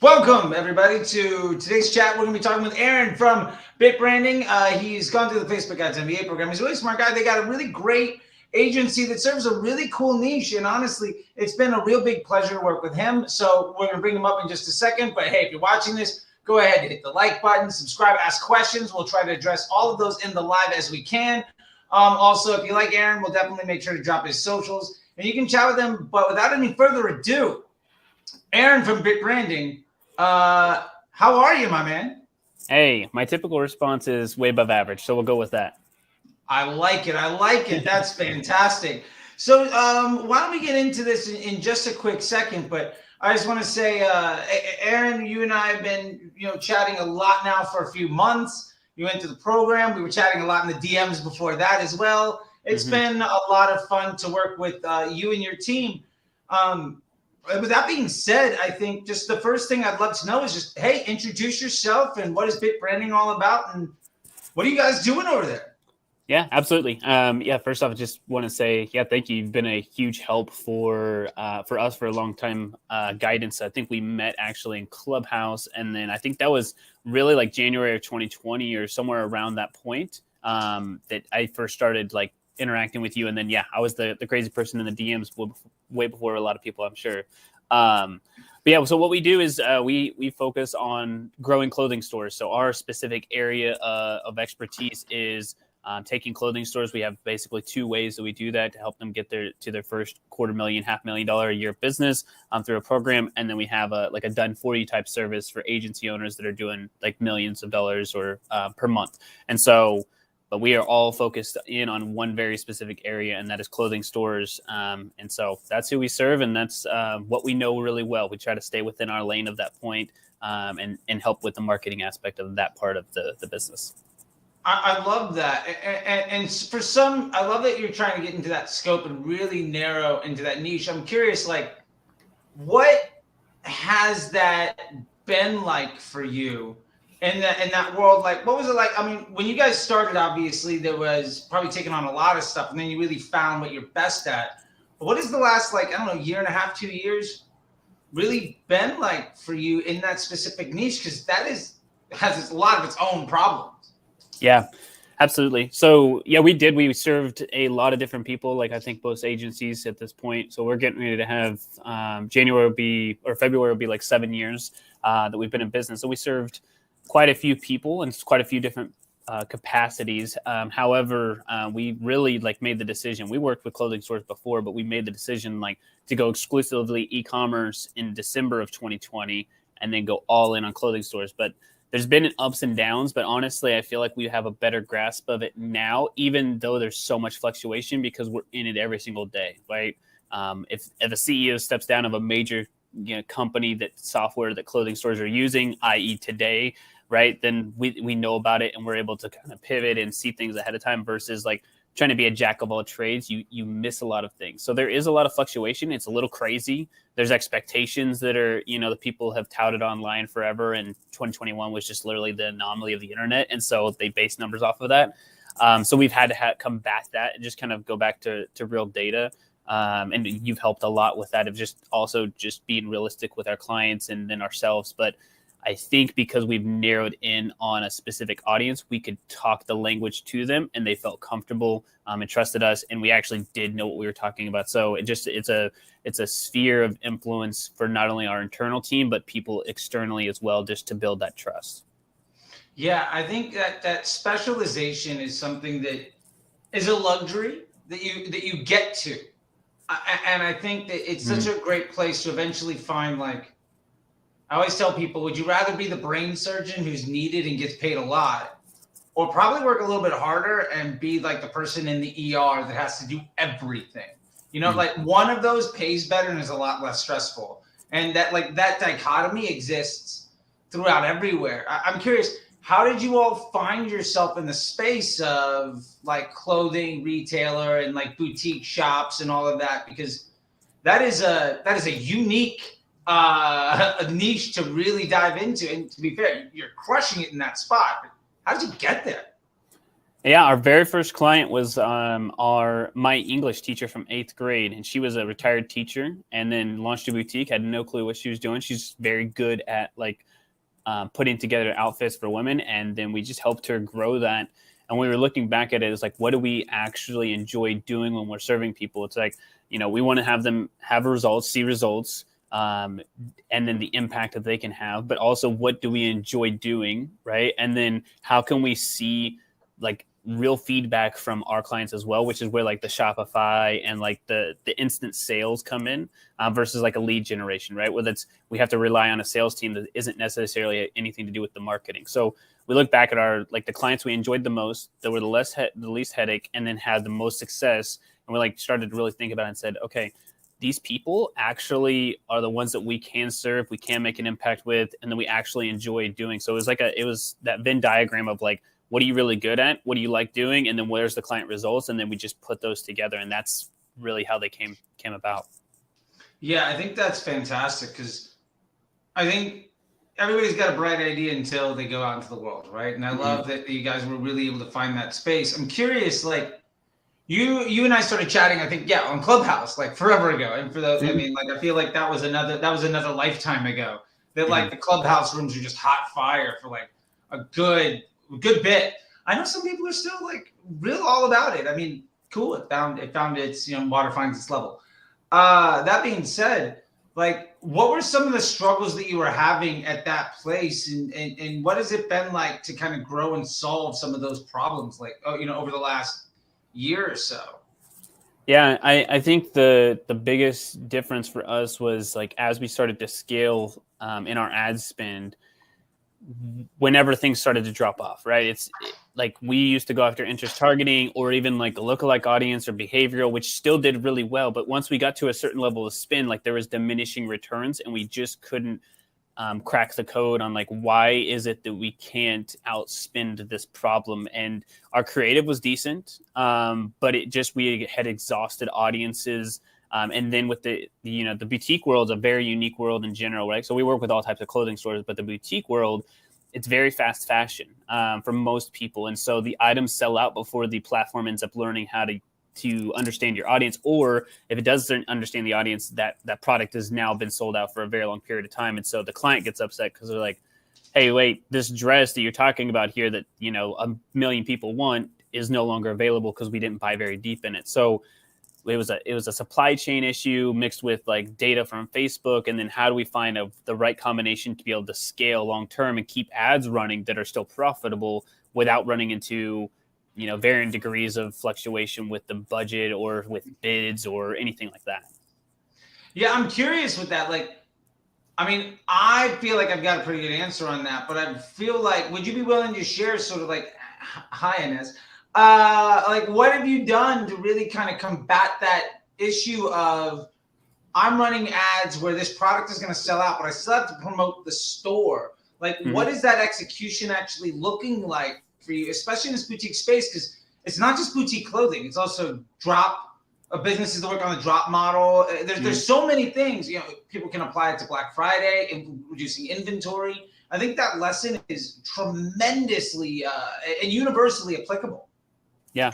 Welcome, everybody, to today's chat. We're going to be talking with Aaron from BitBranding. He's gone through the Facebook Ads MBA program. He's a really smart guy. They got a really great agency that serves a really cool niche. And honestly, it's been a real big pleasure to work with him. So we're going to bring him up in just a second. But hey, if you're watching this, go ahead and hit the like button, subscribe, ask questions. We'll try to address all of those in the live as we can. Also, if you like Aaron, we'll definitely make sure to drop his socials. And you can chat with him. But without any further ado, Aaron from BitBranding. How are you, my man? Hey, my typical response is way above average, so we'll go with that. I like it. I like it. That's fantastic. So, why don't we get into this in just a quick second? But I just want to say, Aaron, you and I have been, chatting a lot now for a few months. You went to the program. We were chatting a lot in the DMs before that as well. It's been a lot of fun to work with you and your team. With that being said, I think just the first thing I'd love to know is just, hey, introduce yourself and what is BitBranding all about and what are you guys doing over there? Yeah, absolutely. First off, I just want to say, thank you. You've been a huge help for us for a long time. Guidance. I think we met actually in Clubhouse, and then I think that was really like January of 2020 or somewhere around that point that I first started like interacting with you. And then I was the crazy person in the DMs way before a lot of people, I'm sure. So what we do is we focus on growing clothing stores. So our specific area of expertise is taking clothing stores. We have basically two ways that we do that to help them get to their first $250,000, $500,000 a year business through a program. And then we have a done for you type service for agency owners that are doing like millions of dollars or per month. And so, but we are all focused in on one very specific area, and that is clothing stores. And so that's who we serve, and that's what we know really well. We try to stay within our lane of that point and help with the marketing aspect of that part of the business. I love that. And for some, I love that you're trying to get into that scope and really narrow into that niche. I'm curious, like, what has that been like for you? In that world, like, what was it like? I mean, when you guys started, obviously there was probably taking on a lot of stuff, and then you really found what you're best at. But what is the last, like, I don't know, year and a half, 2 years really been like for you in that specific niche? Because has a lot of its own problems. Yeah, absolutely. So we served a lot of different people, like I think most agencies at this point. So we're getting ready to have February will be like 7 years that we've been in business. So we served quite a few people and quite a few different capacities. However, we really made the decision. We worked with clothing stores before, but we made the decision to go exclusively e-commerce in December of 2020 and then go all in on clothing stores. But there's been ups and downs, but honestly, I feel like we have a better grasp of it now, even though there's so much fluctuation because we're in it every single day, right? If a CEO steps down of a major company that clothing stores are using, i.e. today, right, then we know about it and we're able to kind of pivot and see things ahead of time versus trying to be a jack of all trades. You miss a lot of things. So there is a lot of fluctuation. It's a little crazy. There's expectations that are, the people have touted online forever. And 2021 was just literally the anomaly of the internet. And so they base numbers off of that. So we've had to combat that and just kind of go back to real data. And you've helped a lot with that of just being realistic with our clients and then ourselves. But I think because we've narrowed in on a specific audience, we could talk the language to them and they felt comfortable and trusted us. And we actually did know what we were talking about. So it's a sphere of influence for not only our internal team, but people externally as well, just to build that trust. Yeah, I think that specialization is something that is a luxury that you get to. And I think that it's such a great place to eventually find, I always tell people, would you rather be the brain surgeon who's needed and gets paid a lot, or probably work a little bit harder and be like the person in the ER that has to do everything? One of those pays better and is a lot less stressful. And that dichotomy exists throughout everywhere. I'm curious, how did you all find yourself in the space of clothing retailer and boutique shops and all of that? Because that is a unique a niche to really dive into. And to be fair, you're crushing it in that spot. But how did you get there? Yeah, our very first client was my English teacher from 8th grade, and she was a retired teacher, and then launched a boutique. Had no clue what she was doing. She's very good at like putting together outfits for women, and then we just helped her grow that. And we were looking back at it, it's like, what do we actually enjoy doing when we're serving people? It's like, we want to have them have results, see results, and then the impact that they can have, but also what do we enjoy doing, right? And then how can we see like real feedback from our clients as well, which is where like the Shopify and like the instant sales come in, versus like a lead generation, right? Where we have to rely on a sales team that isn't necessarily anything to do with the marketing. So we look back at our like the clients we enjoyed the most, that were the least headache, and then had the most success. And we like started to really think about it and said, okay, these people actually are the ones that we can serve, we can make an impact with, and then we actually enjoy doing. So it was that Venn diagram of like, what are you really good at? What do you like doing? And then where's the client results? And then we just put those together, and that's really how they came about. Yeah, I think that's fantastic, because I think everybody's got a bright idea until they go out into the world, right? And I love that you guys were really able to find that space. I'm curious, like, you and I started chatting, I think, yeah, on Clubhouse, like forever ago. And I mean, like, I feel like that was another lifetime ago. That like the Clubhouse rooms are just hot fire for like a good bit. I know some people are still like real all about it. I mean, cool. It found its, water finds its level. That being said, like, what were some of the struggles that you were having at that place, and what has it been like to kind of grow and solve some of those problems, like, over the last year or so? Yeah, I think the biggest difference for us was like as we started to scale in our ad spend, whenever things started to drop off, right? Like we used to go after interest targeting or even like a lookalike audience or behavioral, which still did really well. But once we got to a certain level of spend, like there was diminishing returns, and we just couldn't crack the code on like, why is it that we can't outspend this problem? And our creative was decent, but we had exhausted audiences. And then with the boutique world is a very unique world in general, right? So we work with all types of clothing stores, but the boutique world, it's very fast fashion for most people. And so the items sell out before the platform ends up learning how to understand your audience, or if it doesn't understand the audience, that product has now been sold out for a very long period of time. And so the client gets upset because they're like, hey, wait, this dress that you're talking about here that, a million people want is no longer available because we didn't buy very deep in it. So it was a supply chain issue mixed with like data from Facebook. And then how do we find the right combination to be able to scale long term and keep ads running that are still profitable without running into varying degrees of fluctuation with the budget or with bids or anything like that. Yeah, I'm curious with that. Like, I mean, I feel like I've got a pretty good answer on that, but I feel like, would you be willing to share sort of like, hi, Inez, like, what have you done to really kind of combat that issue of, I'm running ads where this product is going to sell out, but I still have to promote the store? Like, what is that execution actually looking like for you, especially in this boutique space? Because it's not just boutique clothing; it's also drop businesses that work on the drop model. There's so many things. People can apply it to Black Friday and reducing inventory. I think that lesson is tremendously and universally applicable. Yeah.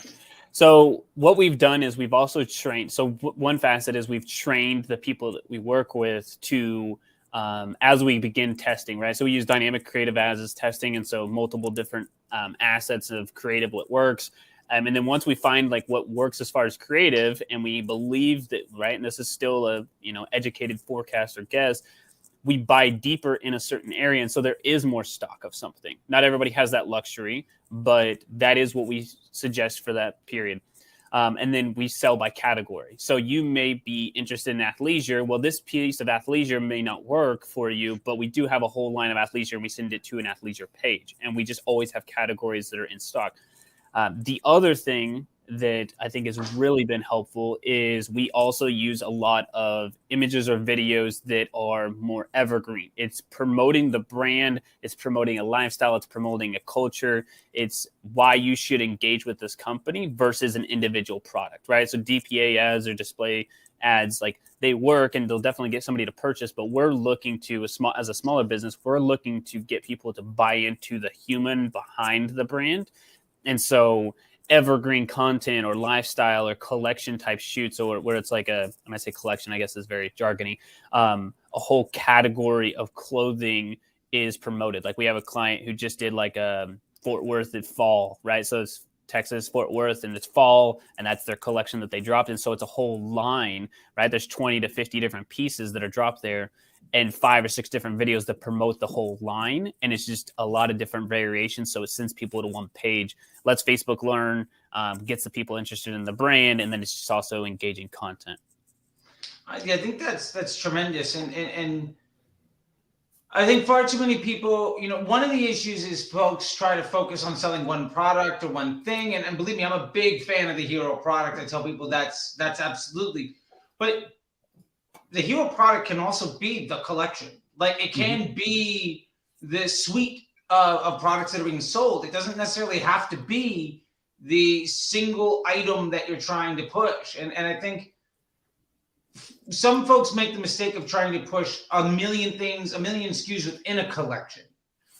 So what we've done is we've also trained. So one facet is we've trained the people that we work with to, as we begin testing, right? So we use dynamic creative ads as testing. And so multiple different assets of creative, what works. And then once we find like what works as far as creative, and we believe that, right, and this is still a, educated forecast or guess, we buy deeper in a certain area. And so there is more stock of something. Not everybody has that luxury, but that is what we suggest for that period. And then we sell by category. So you may be interested in athleisure. Well, this piece of athleisure may not work for you, but we do have a whole line of athleisure, and we send it to an athleisure page. And we just always have categories that are in stock. The other thing that I think has really been helpful is we also use a lot of images or videos that are more evergreen. It's promoting the brand, it's promoting a lifestyle, it's promoting a culture, it's why you should engage with this company versus an individual product, right? So DPA ads or display ads, like they work and they'll definitely get somebody to purchase, but we're looking to, as a smaller business, we're looking to get people to buy into the human behind the brand And so evergreen content or lifestyle or collection type shoots, or where it's like when I say collection, I guess is very jargony, a whole category of clothing is promoted. Like we have a client who just did like a Fort Worth at fall, right? So it's Texas, Fort Worth, and it's fall, and that's their collection that they dropped. And so it's a whole line, right? There's 20 to 50 different pieces that are dropped there, and 5 or 6 different videos that promote the whole line. And it's just a lot of different variations. So it sends people to one page, lets Facebook learn, gets the people interested in the brand, and then it's just also engaging content. I think that's tremendous. And I think far too many people, one of the issues is folks try to focus on selling one product or one thing. And believe me, I'm a big fan of the hero product. I tell people that's absolutely, but the hero product can also be the collection. Like it can be the suite of products that are being sold. It doesn't necessarily have to be the single item that you're trying to push. And I think some folks make the mistake of trying to push a million things, a million SKUs within a collection.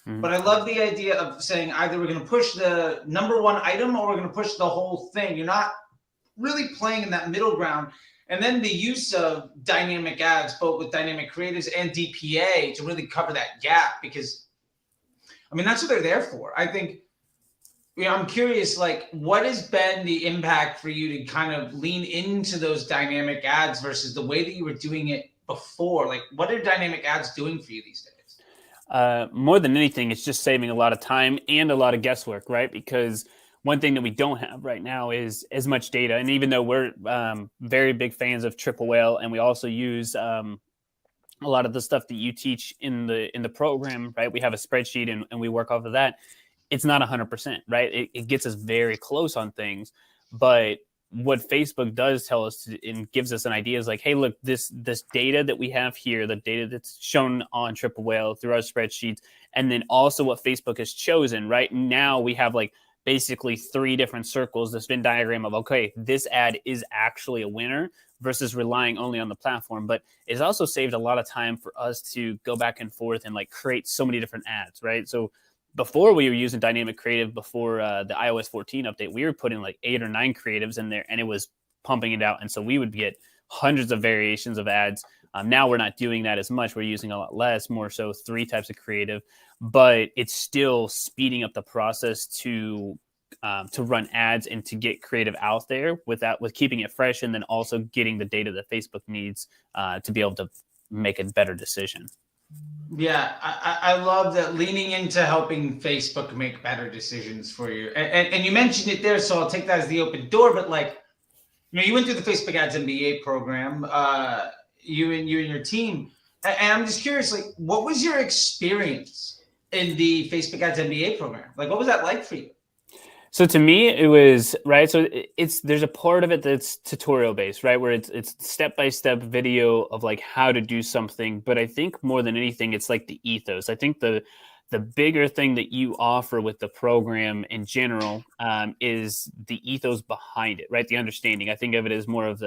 But I love the idea of saying either we're going to push the number one item or we're going to push the whole thing. You're not really playing in that middle ground. And then the use of dynamic ads, both with dynamic creatives and DPA, to really cover that gap, because that's what they're there for. I think, I'm curious, like, what has been the impact for you to kind of lean into those dynamic ads versus the way that you were doing it before? Like, what are dynamic ads doing for you these days? More than anything, it's just saving a lot of time and a lot of guesswork, right? Because one thing that we don't have right now is as much data. And even though we're very big fans of Triple Whale, and we also use a lot of the stuff that you teach in the program, right? We have a spreadsheet and we work off of that. It's not 100%, right? It gets us very close on things. But what Facebook does tell us and gives us an idea is like, hey, look, this data that we have here, the data that's shown on Triple Whale through our spreadsheets, and then also what Facebook has chosen, right? Now we have like basically 3 different circles, this Venn diagram of, okay, this ad is actually a winner versus relying only on the platform. But it's also saved a lot of time for us to go back and forth and like create so many different ads, right? So before we were using dynamic creative, before the iOS 14 update, we were putting like 8 or 9 creatives in there and it was pumping it out. And so we would get hundreds of variations of ads. Now we're not doing that as much. We're using a lot less, more so 3 types of creative, but it's still speeding up the process to run ads and to get creative out there with keeping it fresh, and then also getting the data that Facebook needs to be able to make a better decision. Yeah, I love that, leaning into helping Facebook make better decisions for you. And you mentioned it there, so I'll take that as the open door. But like, you went through the Facebook Ads MBA program, you and your team. And I'm just curious, like, what was your experience in the Facebook Ads MBA program? Like, what was that like for you? So to me, it was right. So there's a part of it that's tutorial based, right? Where it's step-by-step video of like how to do something. But I think more than anything, it's like the ethos. I think the bigger thing that you offer with the program in general is the ethos behind it, right? The understanding. I think of it as more of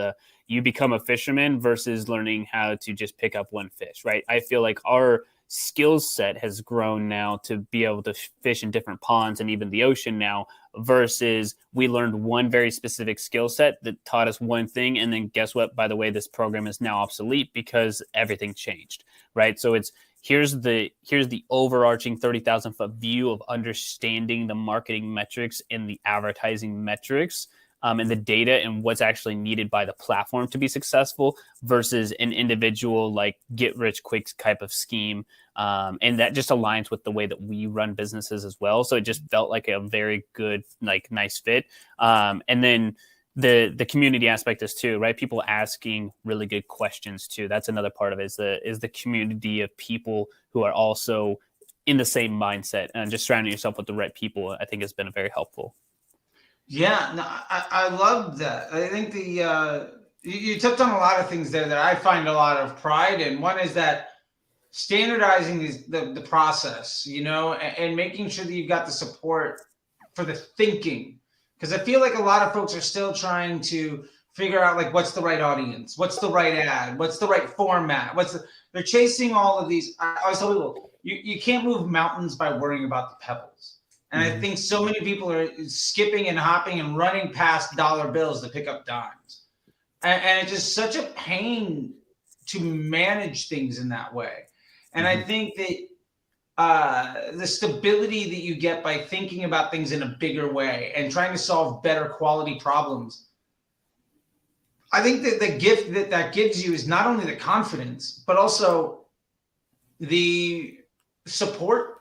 you become a fisherman versus learning how to just pick up one fish, right? I feel like our skill set has grown now to be able to fish in different ponds and even the ocean now, versus we learned one very specific skill set that taught us one thing. And then guess what? By the way, this program is now obsolete because everything changed, right? So here's the overarching 30,000 foot view of understanding the marketing metrics and the advertising metrics, and the data and what's actually needed by the platform to be successful, versus an individual like get rich quick type of scheme. And that just aligns with the way that we run businesses as well. So it just felt like a very good, like nice fit. And then the community aspect is too, right? People asking really good questions too. That's another part of it, is the community of people who are also in the same mindset, and just surrounding yourself with the right people, I think has been very helpful. Yeah, no, I love that. I think you touched on a lot of things there that I find a lot of pride in. One is that standardizing the process, and making sure that you've got the support for the thinking. Because I feel like a lot of folks are still trying to figure out like what's the right audience, what's the right ad, what's the right format, they're chasing all of these. I always tell people, you can't move mountains by worrying about the pebbles. And I think so many people are skipping and hopping and running past dollar bills to pick up dimes. And it's just such a pain to manage things in that way. And I think that the stability that you get by thinking about things in a bigger way and trying to solve better quality problems, I think that the gift that gives you is not only the confidence, but also the support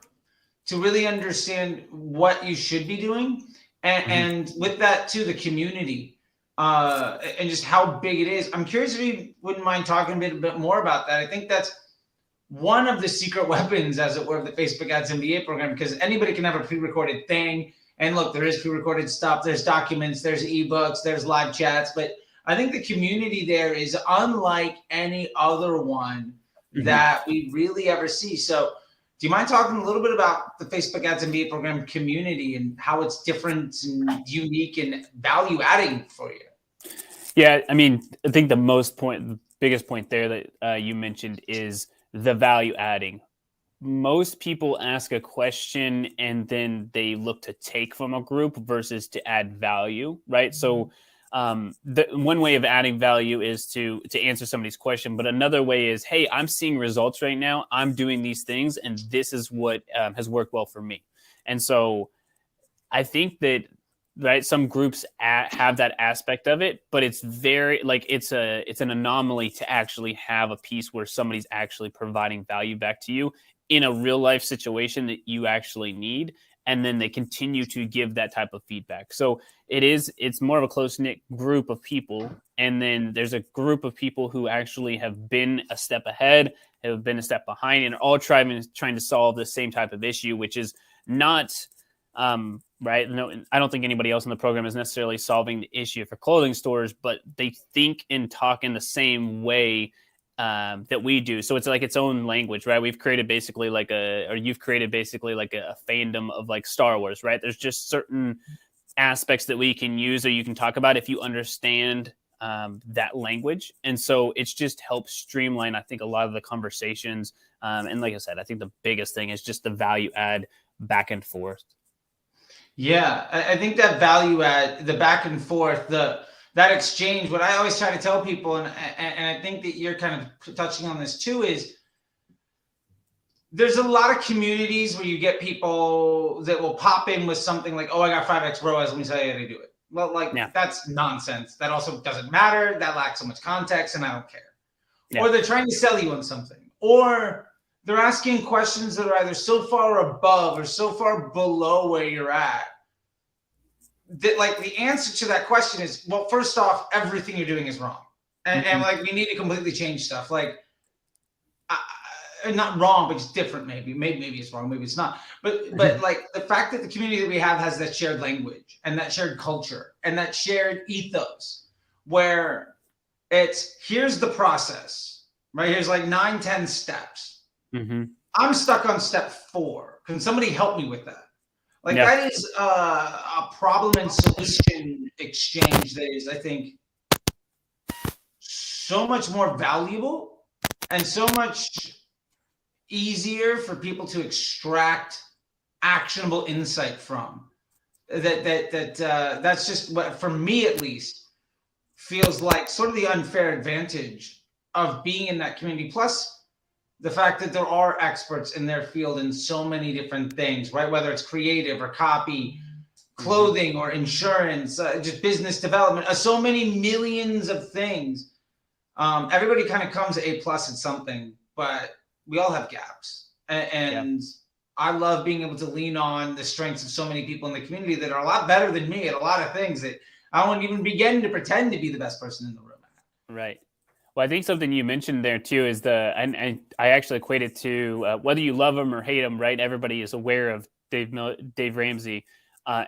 to really understand what you should be doing. And with that too, the community and just how big it is. I'm curious if you wouldn't mind talking a bit more about that. I think that's one of the secret weapons, as it were, of the Facebook Ads MBA program, because anybody can have a pre-recorded thing. And look, there is pre-recorded stuff, there's documents, there's ebooks, there's live chats, but I think the community there is unlike any other one that we really ever see. So do you mind talking a little bit about the Facebook Ads MBA program community and how it's different and unique and value adding for you? Yeah, I mean, I think the biggest point there that you mentioned is the value adding. Most people ask a question and then they look to take from a group versus to add value, right? So the one way of adding value is to answer somebody's question, but another way is, hey, I'm seeing results right now. I'm doing these things, and this is what has worked well for me. And so I think that, right, some groups have that aspect of it, but it's very it's an anomaly to actually have a piece where somebody's actually providing value back to you in a real life situation that you actually need. And then they continue to give that type of feedback. So it's more of a close-knit group of people. And then there's a group of people who actually have been a step ahead, have been a step behind, and are all trying to solve the same type of issue, which is not, right? No, I don't think anybody else in the program is necessarily solving the issue for clothing stores, but they think and talk in the same way that we do. So it's like its own language, right? You've created basically like a fandom of like Star Wars, right? There's just certain aspects that we can use or you can talk about if you understand that language. And so it's just helps streamline, I think, a lot of the conversations. And like I said, I think the biggest thing is just the value add back and forth. Yeah, I think that value add, the back and forth, that exchange, what I always try to tell people, and I think that you're kind of touching on this too, is there's a lot of communities where you get people that will pop in with something like, oh, I got 5x ROAS, let me tell you how to do it. Well, that's nonsense. That also doesn't matter. That lacks so much context, and I don't care. Yeah. Or they're trying to sell you on something. Or they're asking questions that are either so far above or so far below where you're at, that like the answer to that question is, well, first off, everything you're doing is wrong. And like, we need to completely change stuff. Like, not wrong, but it's different. Maybe it's wrong. Maybe it's not. But like the fact that the community that we have has that shared language and that shared culture and that shared ethos, where it's, here's the process, right? Here's like 9-10 steps. I'm stuck on step 4. Can somebody help me with that? Like, that is a problem and solution exchange that is, I think, so much more valuable and so much easier for people to extract actionable insight from. That's just what, for me at least, feels like sort of the unfair advantage of being in that community. Plus, the fact that there are experts in their field in so many different things, right? Whether it's creative or copy, clothing or insurance, just business development, so many millions of things. Everybody kind of comes A+ at something, but we all have gaps. And I love being able to lean on the strengths of so many people in the community that are a lot better than me at a lot of things that I won't even begin to pretend to be the best person in the room at. Right. Well, I think something you mentioned there too is and I actually equate it to whether you love him or hate him, right? Everybody is aware of Dave Ramsey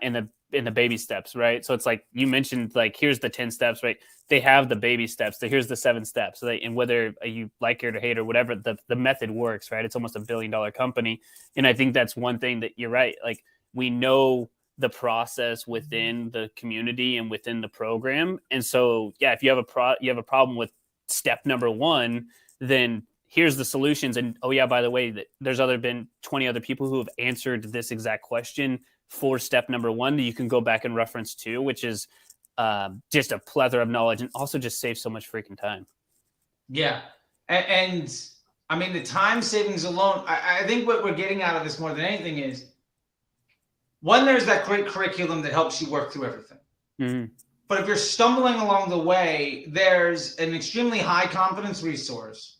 in the baby steps, right? So it's like you mentioned, like, here's the 10 steps, right? They have the baby steps. So here's the 7 steps. So and whether you like it or hate or whatever, the method works, right? It's almost $1 billion company, and I think that's one thing that you're right. Like, we know the process within the community and within the program, and so if you have a problem with step number 1, then here's the solutions. And oh yeah, by the way, that there's been 20 other people who have answered this exact question for step number 1 that you can go back and reference to, which is just a plethora of knowledge and also just saves so much freaking time. Yeah. And I mean, the time savings alone, I think what we're getting out of this more than anything is, one, there's that great curriculum that helps you work through everything. Mm-hmm. But if you're stumbling along the way, there's an extremely high confidence resource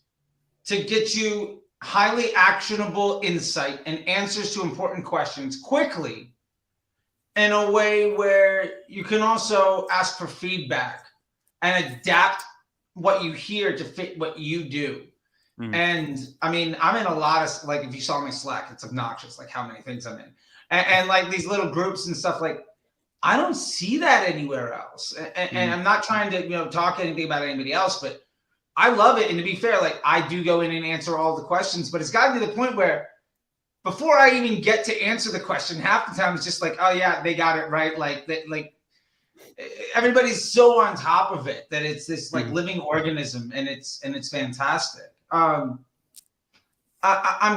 to get you highly actionable insight and answers to important questions quickly, in a way where you can also ask for feedback and adapt what you hear to fit what you do. Mm. And I mean, I'm in a lot of, like, if you saw my Slack, it's obnoxious, like how many things I'm in. And like these little groups and stuff, like, I don't see that anywhere else. And I'm not trying to, talk anything about anybody else, but I love it. And to be fair, like, I do go in and answer all the questions, but it's gotten to the point where before I even get to answer the question, half the time it's just like, oh yeah, they got it right. Like everybody's so on top of it that it's this like living organism, and it's fantastic. I'm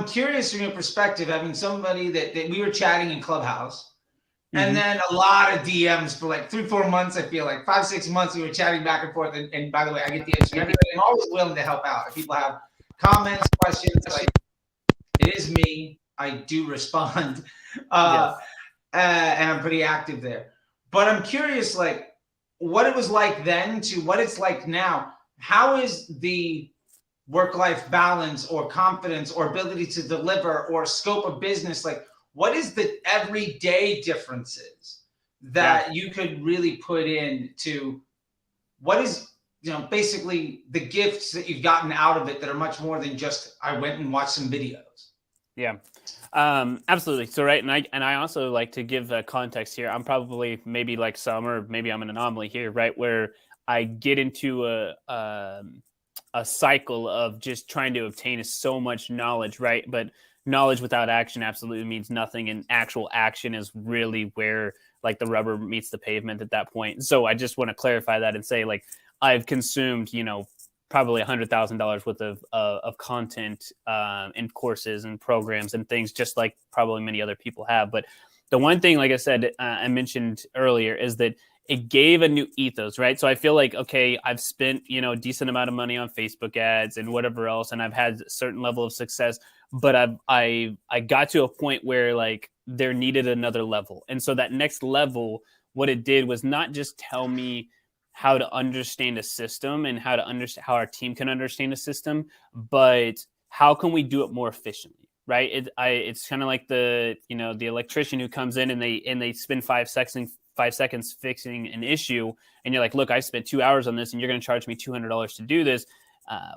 curious from your perspective, having somebody that we were chatting in Clubhouse, and then a lot of DMs for like 3-4 months. I feel like 5-6 months we were chatting back and forth. And by the way, I get the answer to everybody. I'm always willing to help out. If people have comments, questions, like, it is me. I do respond, and I'm pretty active there. But I'm curious, like, what it was like then to what it's like now. How is the work-life balance or confidence or ability to deliver or scope of business, like, what is the everyday differences that you could really put into what is, basically the gifts that you've gotten out of it that are much more than just, I went and watched some videos? Yeah, absolutely. So, right. And I also like to give context here. I'm probably maybe like some, or maybe I'm an anomaly here, right? Where I get into a cycle of just trying to obtain so much knowledge, right? But knowledge without action absolutely means nothing. And actual action is really where like the rubber meets the pavement at that point. So I just want to clarify that and say, like, I've consumed, probably $100,000 worth of content and courses and programs and things, just like probably many other people have. But the one thing, like I said, I mentioned earlier, is that it gave a new ethos, right? So I feel like, okay, I've spent, a decent amount of money on Facebook ads and whatever else, and I've had a certain level of success, but I got to a point where, like, there needed another level. And so that next level, what it did was not just tell me how to understand a system and how to understand how our team can understand a system, but how can we do it more efficiently, right? It's kind of like the electrician who comes in and they spend 5 seconds fixing an issue, and you're like, look, I spent 2 hours on this, and you're going to charge me $200 to do this.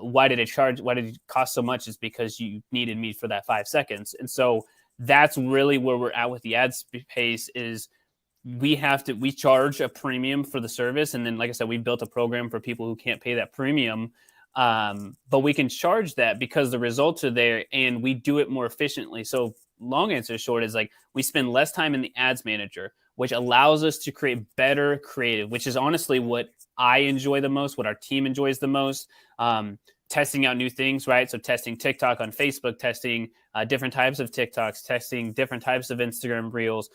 Why did it cost so much? Is because you needed me for that 5 seconds. And so that's really where we're at with the ad space. Is we charge a premium for the service. And then, like I said, we've built a program for people who can't pay that premium. But we can charge that because the results are there and we do it more efficiently. So long answer short is, like, we spend less time in the ads manager, which allows us to create better creative, which is honestly what I enjoy the most, what our team enjoys the most. Testing out new things, right? So testing TikTok on Facebook, testing different types of TikToks, testing different types of Instagram Reels,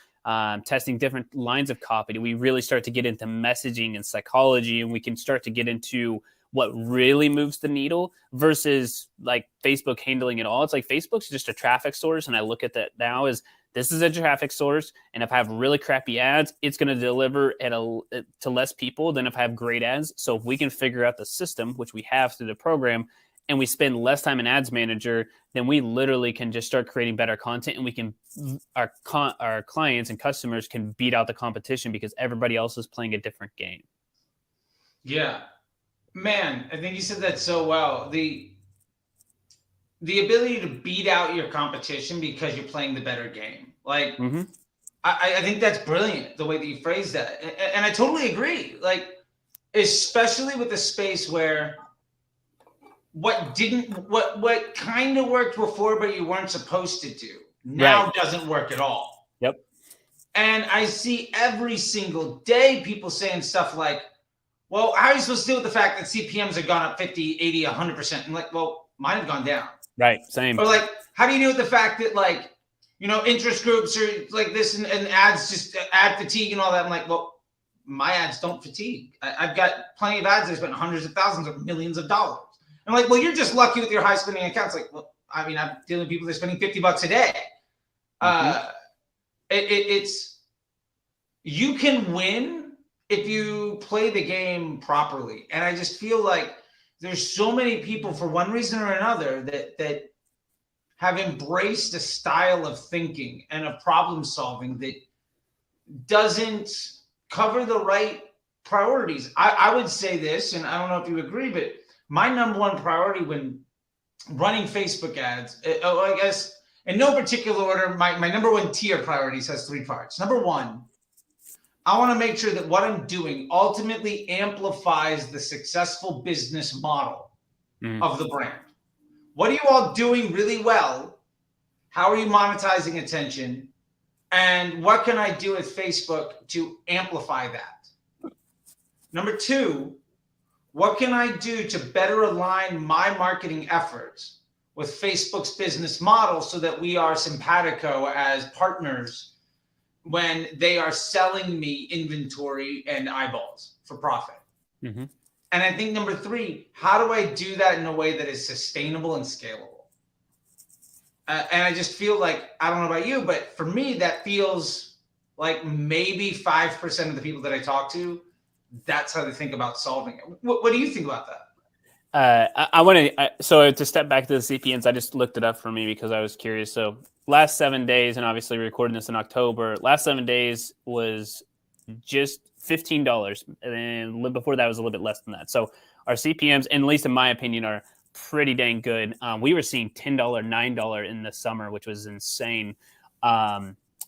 testing different lines of copy. We really start to get into messaging and psychology, and we can start to get into what really moves the needle versus like Facebook handling it all. It's like Facebook's just a traffic source, and I look at that now as this is a traffic source, and if I have really crappy ads, it's going to deliver to less people than if I have great ads. So if we can figure out the system, which we have through the program, and we spend less time in ads manager, then we literally can just start creating better content, and we can our clients and customers can beat out the competition because everybody else is playing a different game. Yeah, man, I think you said that so well. The ability to beat out your competition because you're playing the better game. Like, I think that's brilliant, the way that you phrase that. And I totally agree. Like, especially with the space where what kind of worked before, but you weren't supposed to do, now doesn't work at all. Yep. And I see every single day people saying stuff like, well, how are you supposed to deal with the fact that CPMs have gone up 50, 80, 100%? I'm like, well, mine have gone down. Right. Same. Or like, how do you deal with the fact that, like, interest groups are like this, and ads, just ad fatigue and all that. I'm like, well, my ads don't fatigue. I've got plenty of ads. I spent hundreds of thousands or millions of dollars. I'm like, well, you're just lucky with your high spending accounts. Like, well, I mean, I'm dealing with people that are spending $50 a day. It's you can win if you play the game properly. And I just feel like there's so many people, for one reason or another, that have embraced a style of thinking and of problem solving that doesn't cover the right priorities. I would say this, and I don't know if you agree, but my number one priority when running Facebook ads, I guess in no particular order, my number one tier priorities has three parts. Number one, I want to make sure that what I'm doing ultimately amplifies the successful business model of the brand. What are you all doing really well? How are you monetizing attention? And what can I do with Facebook to amplify that? Number two, what can I do to better align my marketing efforts with Facebook's business model so that we are simpatico as partners when they are selling me inventory and eyeballs for profit? And I think number three, how do I do that in a way that is sustainable and scalable? And I just feel like, I don't know about you, but for me, that feels like maybe 5% of the people that I talk to, that's how they think about solving it. What do you think about that? I want to, so to step back to the CPMs, I just looked it up for me because I was curious. So last 7 days, and obviously we're recording this in October, last 7 days was just $15. And before that was a little bit less than that. So our CPMs, and at least in my opinion, are pretty dang good. We were seeing $10, $9 in the summer, which was insane.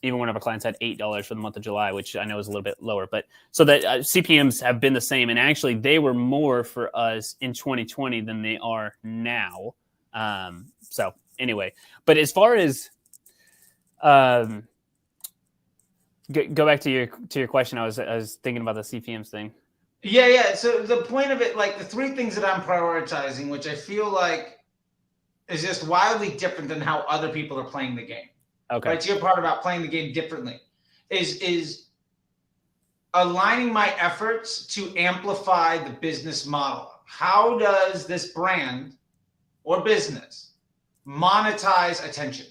Even one of our clients had $8 for the month of July, which I know is a little bit lower. But so that CPMs have been the same. And actually, they were more for us in 2020 than they are now. So anyway, but as far as go back to your question, I was thinking about the CPMs thing. Yeah. So the point of it, like the three things that I'm prioritizing, which I feel like is just wildly different than how other people are playing the game. Okay. Right. To your part about playing the game differently is aligning my efforts to amplify the business model. How does this brand or business monetize attention?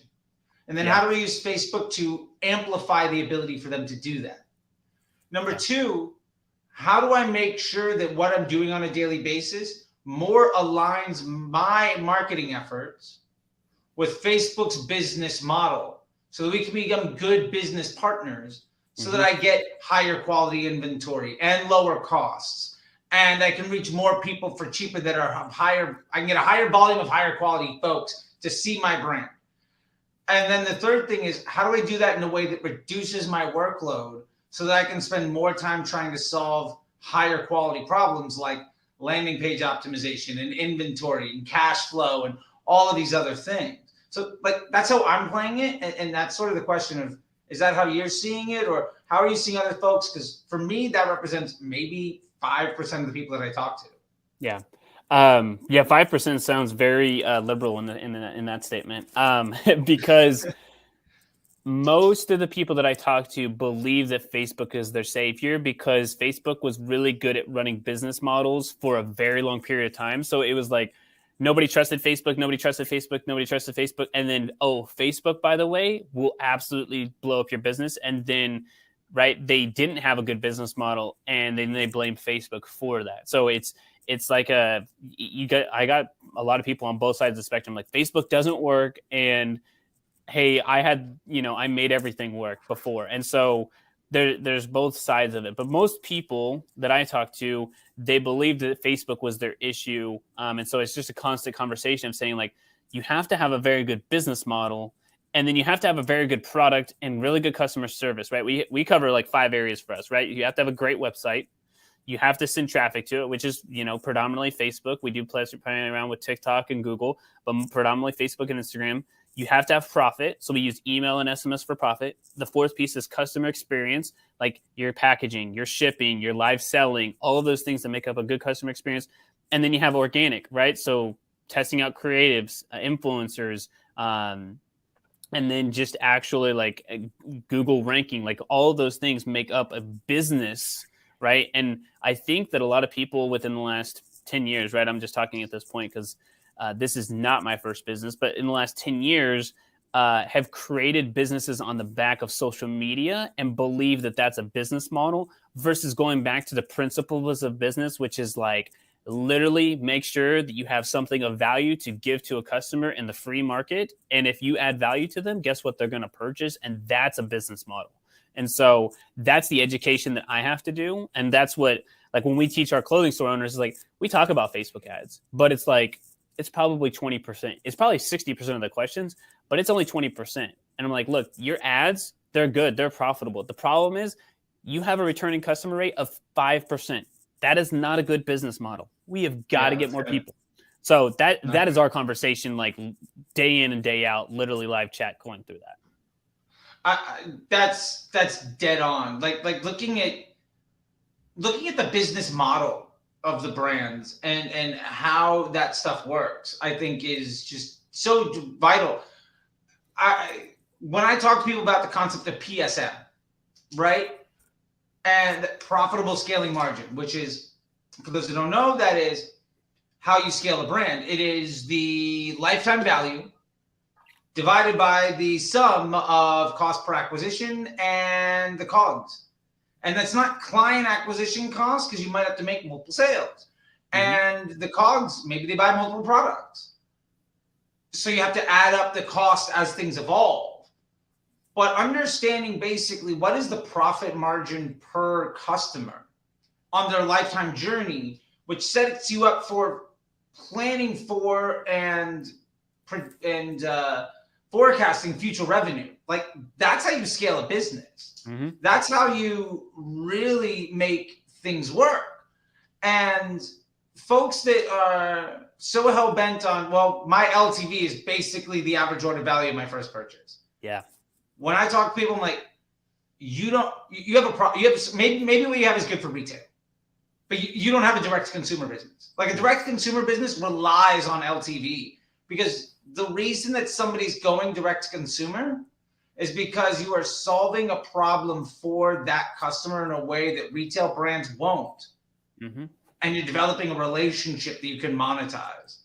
And then how do we use Facebook to amplify the ability for them to do that? Number two, how do I make sure that what I'm doing on a daily basis more aligns my marketing efforts with Facebook's business model so that we can become good business partners so that I get higher quality inventory and lower costs, and I can reach more people for cheaper that are higher. I can get a higher volume of higher quality folks to see my brand. And then the third thing is, how do I do that in a way that reduces my workload so that I can spend more time trying to solve higher quality problems like landing page optimization and inventory and cash flow and all of these other things? So like, that's how I'm playing it. And that's sort of the question of, is that how you're seeing it, or how are you seeing other folks? Because for me, that represents maybe 5% of the people that I talk to. Yeah. 5% sounds very liberal in that statement, because most of the people that I talk to believe that Facebook is their savior because Facebook was really good at running business models for a very long period of time. So it was like nobody trusted Facebook, nobody trusted Facebook, nobody trusted Facebook. And then, Facebook, by the way, will absolutely blow up your business. And then, right, they didn't have a good business model, and then they blame Facebook for that. So it's like I got a lot of people on both sides of the spectrum. Like, Facebook doesn't work, and hey, I made everything work before. And so there's both sides of it. But most people that I talk to, they believed that Facebook was their issue. And so it's just a constant conversation of saying, like, you have to have a very good business model, and then you have to have a very good product and really good customer service, right? We cover like 5 areas for us, right? You have to have a great website. You have to send traffic to it, which is, predominantly Facebook. We do play around with TikTok and Google, but predominantly Facebook and Instagram. You have to have profit. So we use email and SMS for profit. The fourth piece is customer experience, like your packaging, your shipping, your live selling, all of those things that make up a good customer experience. And then you have organic, right? So testing out creatives, influencers, and then just actually like Google ranking, like all those things make up a business, right? And I think that a lot of people within the last 10 years, right? I'm just talking at this point because this is not my first business, but in the last 10 years, have created businesses on the back of social media and believe that that's a business model versus going back to the principles of business, which is like literally make sure that you have something of value to give to a customer in the free market. And if you add value to them, guess what they're going to purchase? And that's a business model. And so that's the education that I have to do. And that's what, like when we teach our clothing store owners, like we talk about Facebook ads, but it's like, it's probably 20%. It's probably 60% of the questions, but it's only 20%. And I'm like, look, your ads, they're good. They're profitable. The problem is you have a returning customer rate of 5%. That is not a good business model. We have got to get more people. So that is our conversation, like day in and day out, literally live chat going through that. That's dead on. Like looking at the business model of the brands and how that stuff works, I think is just so vital. When I talk to people about the concept of PSM, right? And profitable scaling margin, which is, for those who don't know, that is how you scale a brand. It is the lifetime value divided by the sum of cost per acquisition and the COGS. And that's not client acquisition costs because you might have to make multiple sales. And the COGS, maybe they buy multiple products. So you have to add up the cost as things evolve. But understanding basically what is the profit margin per customer on their lifetime journey, which sets you up for planning for and forecasting future revenue. Like that's how you scale a business. That's how you really make things work. And folks that are so hell bent on, well, my LTV is basically the average order value of my first purchase. Yeah. When I talk to people, I'm like, you have maybe what you have is good for retail, but you don't have a direct consumer business. Like a direct consumer business relies on LTV because the reason that somebody's going direct to consumer is because you are solving a problem for that customer in a way that retail brands won't. And you're developing a relationship that you can monetize.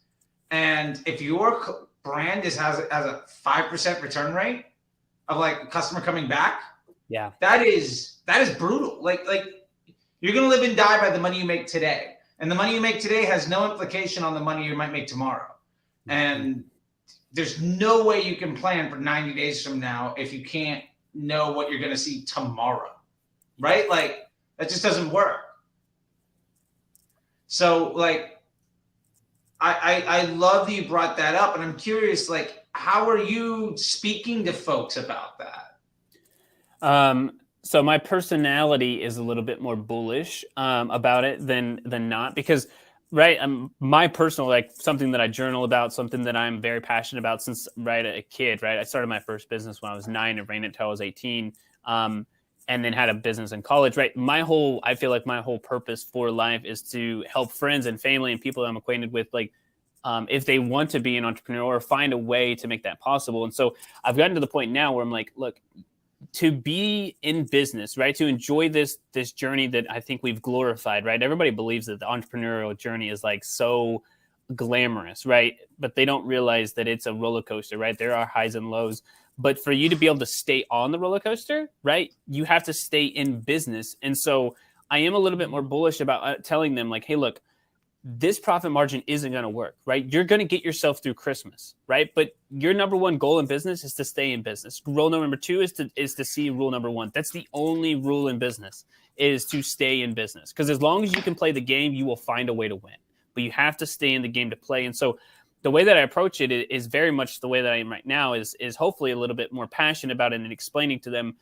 And if your brand has a 5% return rate of like a customer coming back, that is brutal. Like you're gonna live and die by the money you make today. And the money you make today has no implication on the money you might make tomorrow. And there's no way you can plan for 90 days from now if you can't know what you're going to see tomorrow, right? Like that just doesn't work. So like, I love that you brought that up, and I'm curious, like, how are you speaking to folks about that? So my personality is a little bit more bullish about it than not, because right, my personal, like something that I journal about, something that I'm very passionate about since a kid, right? I started my first business when I was 9 and ran it until I was 18, and then had a business in college, right? I feel like my whole purpose for life is to help friends and family and people that I'm acquainted with, like if they want to be an entrepreneur or find a way to make that possible. And so I've gotten to the point now where I'm like, look, to be in business, right? To enjoy this journey that I think we've glorified, right? Everybody believes that the entrepreneurial journey is like so glamorous, right? But they don't realize that it's a roller coaster, right? There are highs and lows. But for you to be able to stay on the roller coaster, right? You have to stay in business. And so I am a little bit more bullish about telling them like, hey, look, this profit margin isn't going to work, right? You're going to get yourself through Christmas, right? But your number one goal in business is to stay in business. Rule number 2 is to see rule number 1. That's the only rule in business, is to stay in business. Because as long as you can play the game, you will find a way to win. But you have to stay in the game to play. And so the way that I approach it is very much the way that I am right now, is hopefully a little bit more passionate about it and explaining to them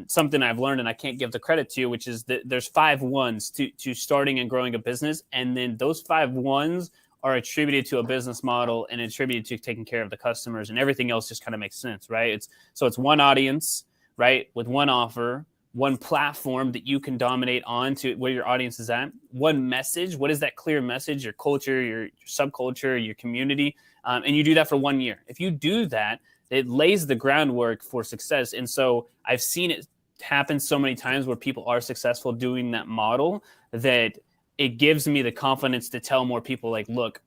something I've learned and I can't give the credit to, which is that there's 5 1s to starting and growing a business. And then those 5 1s are attributed to a business model and attributed to taking care of the customers, and everything else just kind of makes sense, right? It's one audience, right? With one offer, one platform that you can dominate on to where your audience is at, one message. What is that clear message? Your culture, your subculture, your community. And you do that for 1 year. If you do that, it lays the groundwork for success. And so I've seen it happen so many times where people are successful doing that model that it gives me the confidence to tell more people like, look,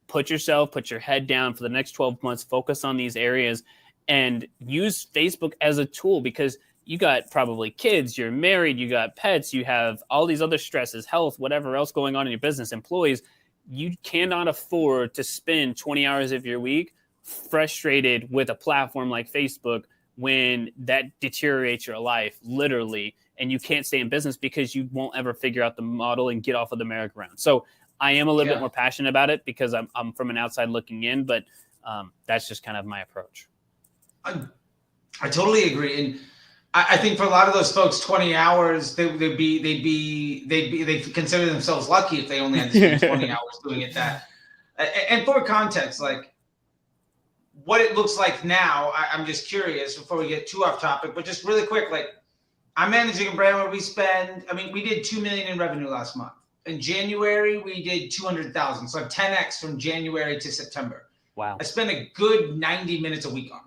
put your head down for the next 12 months, focus on these areas and use Facebook as a tool, because you got probably kids, you're married, you got pets, you have all these other stresses, health, whatever else going on in your business, employees. You cannot afford to spend 20 hours of your week frustrated with a platform like Facebook when that deteriorates your life, literally, and you can't stay in business because you won't ever figure out the model and get off of the merry-go-round. So I am a little bit more passionate about it because I'm from an outside looking in, but that's just kind of my approach. I totally agree. And I think for a lot of those folks, 20 hours, they'd consider themselves lucky if they only had to spend 20 hours doing it that. And for context, like what it looks like now, I'm just curious before we get too off topic, but just really quick, like I'm managing a brand where we did 2 million in revenue last month. In January, we did 200,000. So 10X from January to September. Wow. I spend a good 90 minutes a week on it.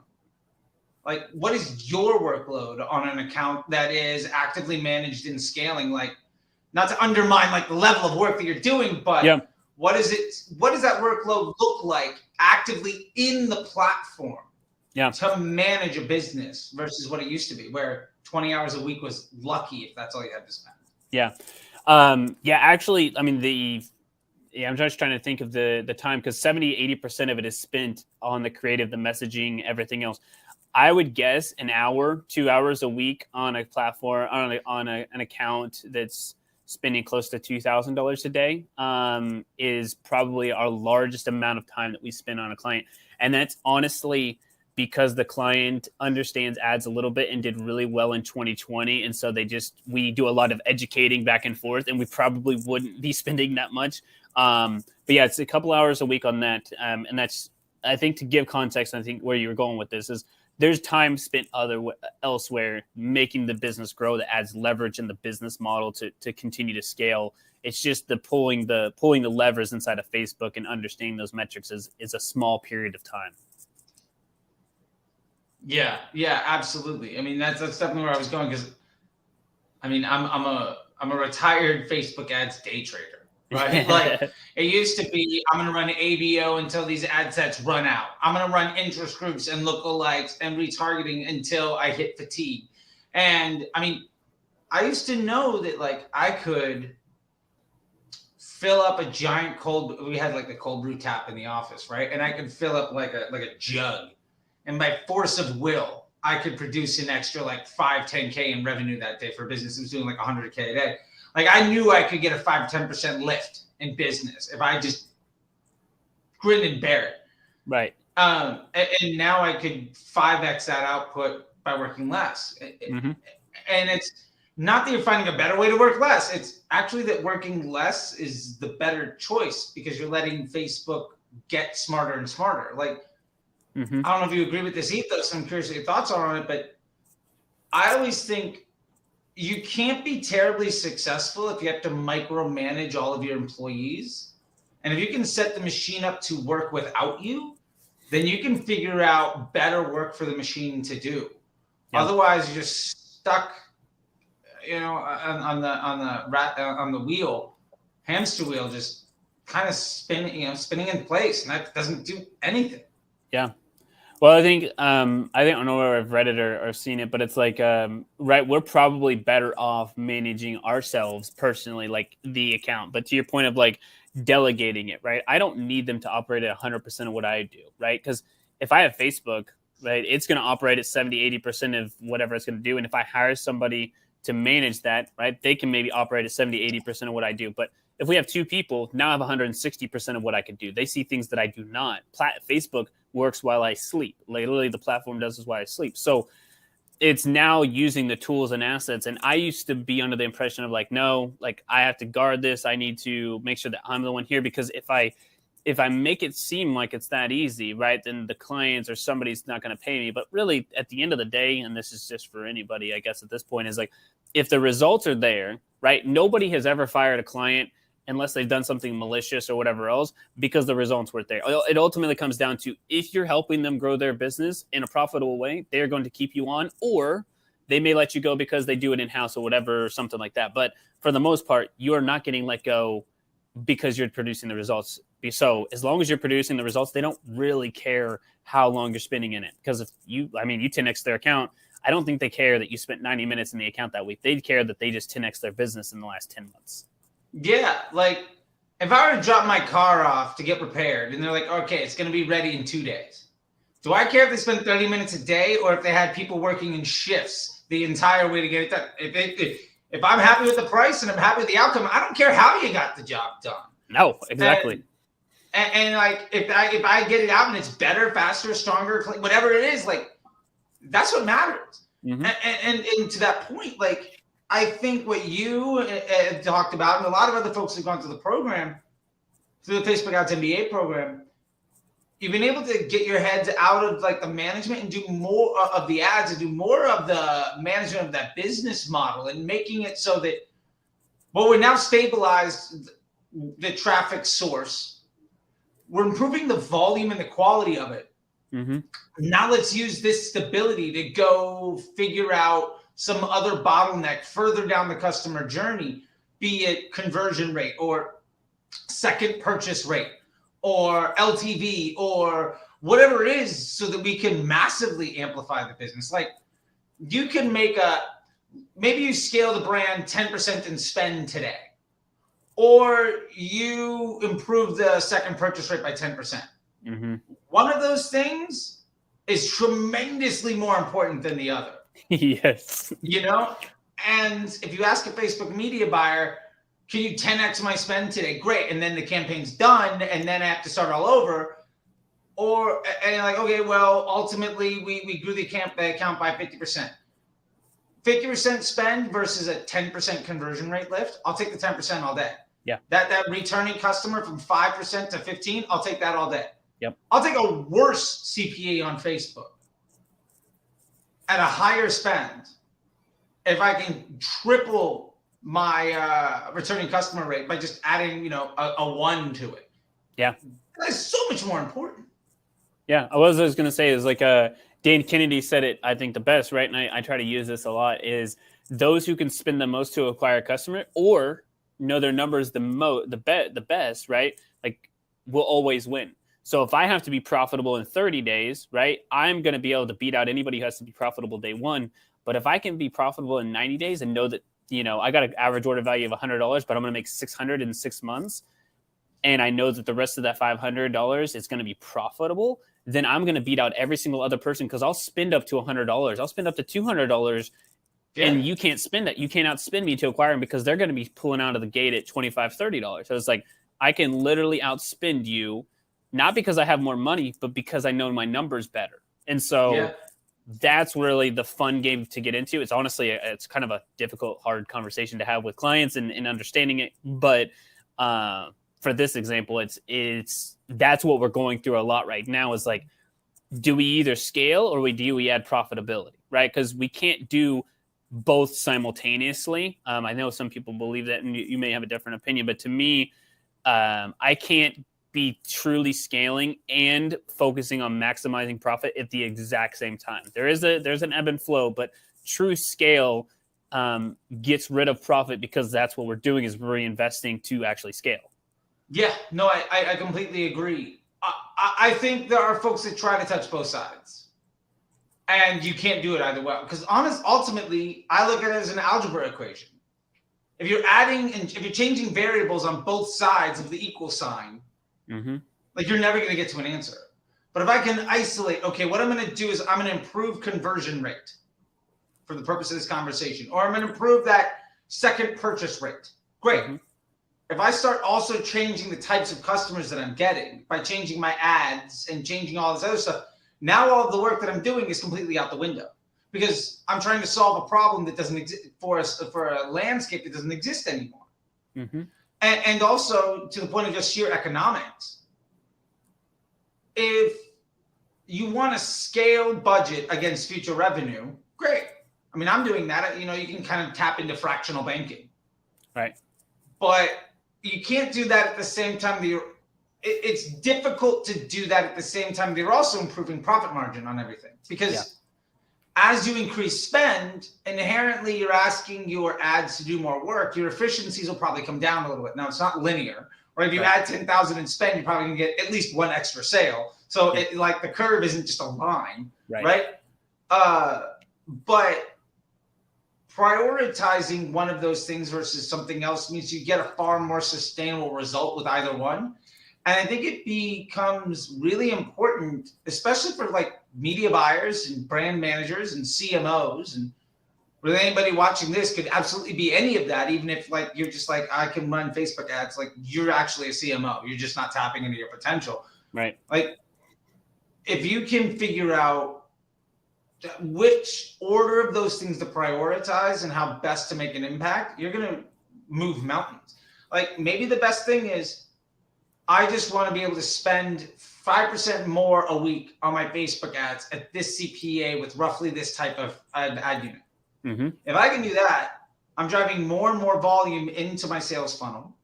Like, what is your workload on an account that is actively managed and scaling? Like, not to undermine like the level of work that you're doing, but what is it? What does that workload look like actively in the platform to manage a business versus what it used to be, where 20 hours a week was lucky if that's all you had to spend? Actually, I mean, I'm just trying to think of the time, because 70-80% of it is spent on the creative, the messaging, everything else. I would guess an hour, 2 hours a week on a platform, on an account that's spending close to $2,000 a day is probably our largest amount of time that we spend on a client. And that's honestly because the client understands ads a little bit and did really well in 2020. And so we do a lot of educating back and forth, and we probably wouldn't be spending that much. But yeah, it's a couple hours a week on that. And that's, I think, to give context, I think where you were going with this is there's time spent elsewhere making the business grow that adds leverage in the business model to continue to scale. It's just the pulling the levers inside of Facebook and understanding those metrics is a small period of time. Yeah, absolutely. I mean, that's definitely where I was going, because I mean, I'm a retired Facebook ads day trader, right? Like it used to be, I'm going to run ABO until these ad sets run out. I'm going to run interest groups and lookalikes and retargeting until I hit fatigue. And I mean, I used to know that like I could fill up a giant we had like the cold brew tap in the office, right? And I could fill up like a jug. And by force of will, I could produce an extra like 5-10K in revenue that day for business. It was doing like 100K a day. Like I knew I could get a 5-10% lift in business if I just grin and bear it. Right. And now I could 5x that output by working less. Mm-hmm. And it's not that you're finding a better way to work less. It's actually that working less is the better choice, because you're letting Facebook get smarter and smarter. Like, mm-hmm. I don't know if you agree with this ethos. I'm curious what your thoughts are on it, but I always think you can't be terribly successful if you have to micromanage all of your employees. And if you can set the machine up to work without you, then you can figure out better work for the machine to do. Yeah. Otherwise, you're just stuck, on the wheel, hamster wheel, just kind of spinning in place, and that doesn't do anything. Yeah. Well, I think I don't know where I've read it or seen it, but it's like, right, we're probably better off managing ourselves personally, like the account. But to your point of like delegating it, right? I don't need them to operate at 100% of what I do, right? Because if I have Facebook, right, it's going to operate at 70-80% of whatever it's going to do. And if I hire somebody to manage that, right, they can maybe operate at 70-80% of what I do. But if we have two people, now I have 160% of what I could do. They see things that I do not. Facebook works while I sleep. Literally, the platform does this while I sleep. So it's now using the tools and assets. And I used to be under the impression of like, no, like I have to guard this. I need to make sure that I'm the one here, because if I make it seem like it's that easy, right, then the clients or somebody's not going to pay me. But really, at the end of the day, and this is just for anybody, I guess at this point, is like, if the results are there, right, nobody has ever fired a client unless they've done something malicious or whatever else, because the results weren't there. It ultimately comes down to, if you're helping them grow their business in a profitable way, they're going to keep you on, or they may let you go because they do it in-house or whatever, or something like that. But for the most part, you are not getting let go because you're producing the results. So as long as you're producing the results, they don't really care how long you're spending in it. Because if you 10x their account, I don't think they care that you spent 90 minutes in the account that week. They care that they just 10x their business in the last 10 months. Yeah, like if I were to drop my car off to get repaired and they're like, okay, it's going to be ready in 2 days. Do I care if they spend 30 minutes a day or if they had people working in shifts the entire way to get it done? If I'm happy with the price and I'm happy with the outcome, I don't care how you got the job done. No, exactly. And like if I get it out and it's better, faster, stronger, whatever it is, like that's what matters. Mm-hmm. And to that point, like I think what you have talked about, and a lot of other folks have gone through the program, through the Facebook Ads MBA program, you've been able to get your heads out of like the management and do more of the ads and do more of the management of that business model and making it so that, well, we're now stabilized the traffic source. We're improving the volume and the quality of it. Mm-hmm. Now let's use this stability to go figure out some other bottleneck further down the customer journey, be it conversion rate or second purchase rate or LTV or whatever it is, so that we can massively amplify the business. Like you can maybe you scale the brand 10% in spend today, or you improve the second purchase rate by 10%. Mm-hmm. One of those things is tremendously more important than the other. Yes. And if you ask a Facebook media buyer, can you 10x my spend today? Great. And then the campaign's done and then I have to start all over. And like, okay, well, ultimately we grew the account by 50%. 50% spend versus a 10% conversion rate lift. I'll take the 10% all day. Yeah. That returning customer from 5% to 15%, I'll take that all day. Yep. I'll take a worse CPA on Facebook at a higher spend if I can triple my returning customer rate by just adding, a 1 to it. Yeah. That's so much more important. Yeah. What I was going to say is like Dan Kennedy said it, I think, the best, right? And I try to use this a lot, is those who can spend the most to acquire a customer or know their numbers the best, right? Like will always win. So if I have to be profitable in 30 days, right, I'm going to be able to beat out anybody who has to be profitable day one. But if I can be profitable in 90 days and know that, I got an average order value of $100, but I'm going to make $600 in 6 months, and I know that the rest of that $500 is going to be profitable, then I'm going to beat out every single other person, because I'll spend up to $100. I'll spend up to $200. Yeah. And you can't spend it. You can't outspend me to acquire them, because they're going to be pulling out of the gate at $25, $30. So it's like, I can literally outspend you, not because I have more money, but because I know my numbers better. And so that's really the fun game to get into. It's honestly, it's kind of a difficult, hard conversation to have with clients and understanding it. But for this example, that's what we're going through a lot right now, is like, do we either scale or do we add profitability, right? Because we can't do both simultaneously. I know some people believe that, and you may have a different opinion, but to me, I can't be truly scaling and focusing on maximizing profit at the exact same time. There's an ebb and flow, but true scale gets rid of profit, because that's what we're doing, is reinvesting to actually scale. Yeah, no, I completely agree. I think there are folks that try to touch both sides, and you can't do it either way. Because ultimately, I look at it as an algebra equation. If you're if you're changing variables on both sides of the equal sign, like you're never going to get to an answer. But if I can isolate, okay, what I'm going to do is I'm going to improve conversion rate for the purpose of this conversation, or I'm going to improve that second purchase rate. Great. If I start also changing the types of customers that I'm getting by changing my ads and changing all this other stuff, now all of the work that I'm doing is completely out the window, because I'm trying to solve a problem that doesn't exist for a landscape that doesn't exist anymore. And also, to the point of just sheer economics, if you want to scale budget against future revenue, great. I mean, I'm doing that. You can kind of tap into fractional banking. Right. But you can't do that at the same time that it's difficult to do that at the same time that you're also improving profit margin on everything, because as you increase spend, inherently you're asking your ads to do more work. Your efficiencies will probably come down a little bit. Now, it's not linear, or if you add 10,000 in spend, you're probably gonna get at least one extra sale. So it, like, the curve isn't just a line, right? But prioritizing one of those things versus something else means you get a far more sustainable result with either one. And I think it becomes really important, especially for like media buyers and brand managers and CMOs, and really anybody watching this could absolutely be any of that. Even if like you're just like, I can run Facebook ads, like you're actually a CMO, you're just not tapping into your potential. Right. Like if you can figure out which order of those things to prioritize and how best to make an impact, you're going to move mountains. Like maybe the best thing is, I just want to be able to spend 5% more a week on my Facebook ads at this CPA with roughly this type of ad unit. Mm-hmm. If I can do that, I'm driving more and more volume into my sales funnel.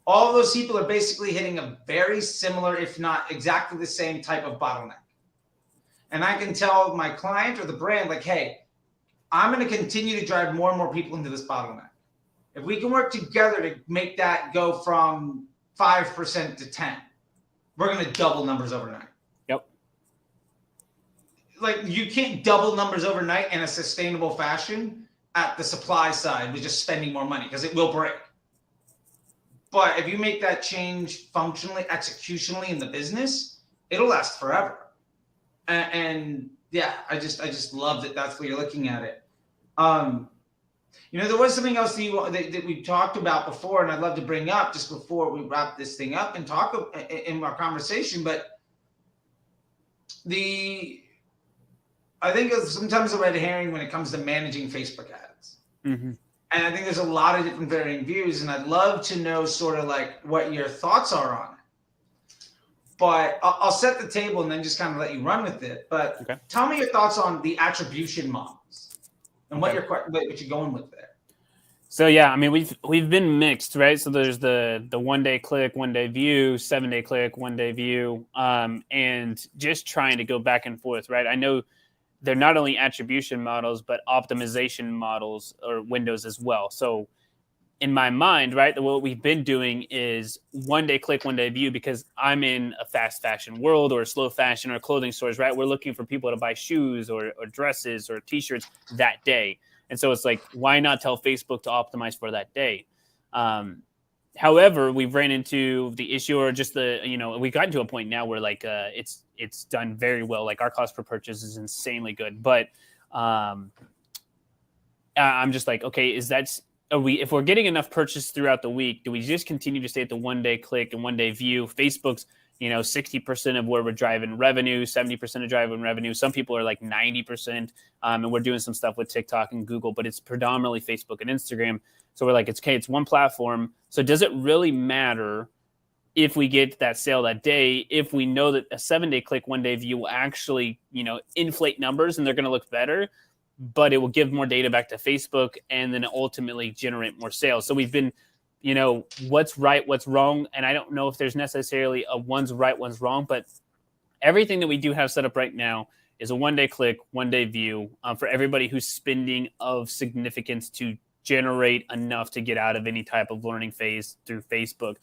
All of those people are basically hitting a very similar, if not exactly the same type of bottleneck. And I can tell my client or the brand, like, hey, I'm going to continue to drive more and more people into this bottleneck. If we can work together to make that go from 5% to 10, we're going to double numbers overnight. Yep. Like you can't double numbers overnight in a sustainable fashion at the supply side with just spending more money, because it will break. But if you make that change functionally, executionally in the business, it'll last forever. And yeah, I just love that that's where you're looking at it. You know, there was something else that we talked about before, and I'd love to bring up just before we wrap this thing up and talk in our conversation. But I think it's sometimes a red herring when it comes to managing Facebook ads. Mm-hmm. And I think there's a lot of different varying views, and I'd love to know sort of like what your thoughts are on it. But I'll set the table and then just kind of let you run with it. But tell me your thoughts on the attribution models and what you're going with there. So yeah, I mean we've been mixed, right? So there's the 1 day click, 1 day view, 7 day click, 1 day view, and just trying to go back and forth, right? I know they're not only attribution models but optimization models or windows as well. So in my mind, right, what we've been doing is 1 day click, 1 day view, because I'm in a fast fashion world or slow fashion or clothing stores, right? We're looking for people to buy shoes or dresses or t-shirts that day. And so it's like, why not tell Facebook to optimize for that day? However, we've ran into the issue, or just we've gotten to a point now where like it's done very well. Like our cost per purchase is insanely good, but I'm just like, okay, if we're getting enough purchase throughout the week, do we just continue to stay at the 1 day click and 1 day view? Facebook's 60% of where we're driving revenue, 70% of driving revenue. Some people are like 90%, and we're doing some stuff with TikTok and Google, but it's predominantly Facebook and Instagram. So we're like, it's one platform. So does it really matter if we get that sale that day, if we know that a 7 day click, 1 day view will actually, inflate numbers and they're going to look better, but it will give more data back to Facebook and then ultimately generate more sales. So we've been, what's right, what's wrong. And I don't know if there's necessarily a one's right, one's wrong, but everything that we do have set up right now is a 1 day click, 1 day view for everybody who's spending of significance to generate enough to get out of any type of learning phase through Facebook.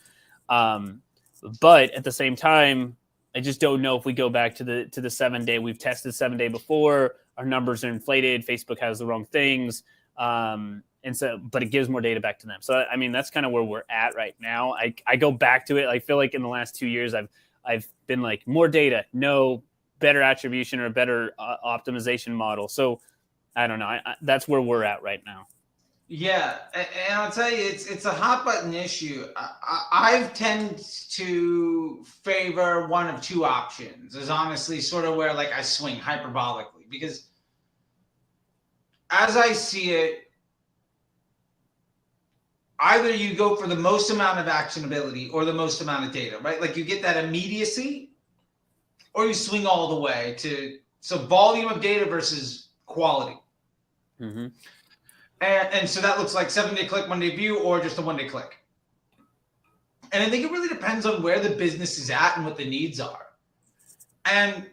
But at the same time, I just don't know if we go back to the 7 day. We've tested 7 day before. Our numbers are inflated. Facebook has the wrong things. But it gives more data back to them. So, I mean, that's kind of where we're at right now. I go back to it. I feel like in the last 2 years, I've been like more data, no better attribution or a better optimization model. So I don't know. That's where we're at right now. Yeah, and I'll tell you, it's a hot button issue. I tend to favor one of two options. Is honestly sort of where like I swing hyperbolically, because as I see it, either you go for the most amount of actionability or the most amount of data, right? Like you get that immediacy, or you swing all the way to volume of data versus quality. Mm-hmm. And so that looks like 7 day click, 1 day view, or just a 1 day click. And I think it really depends on where the business is at and what the needs are. And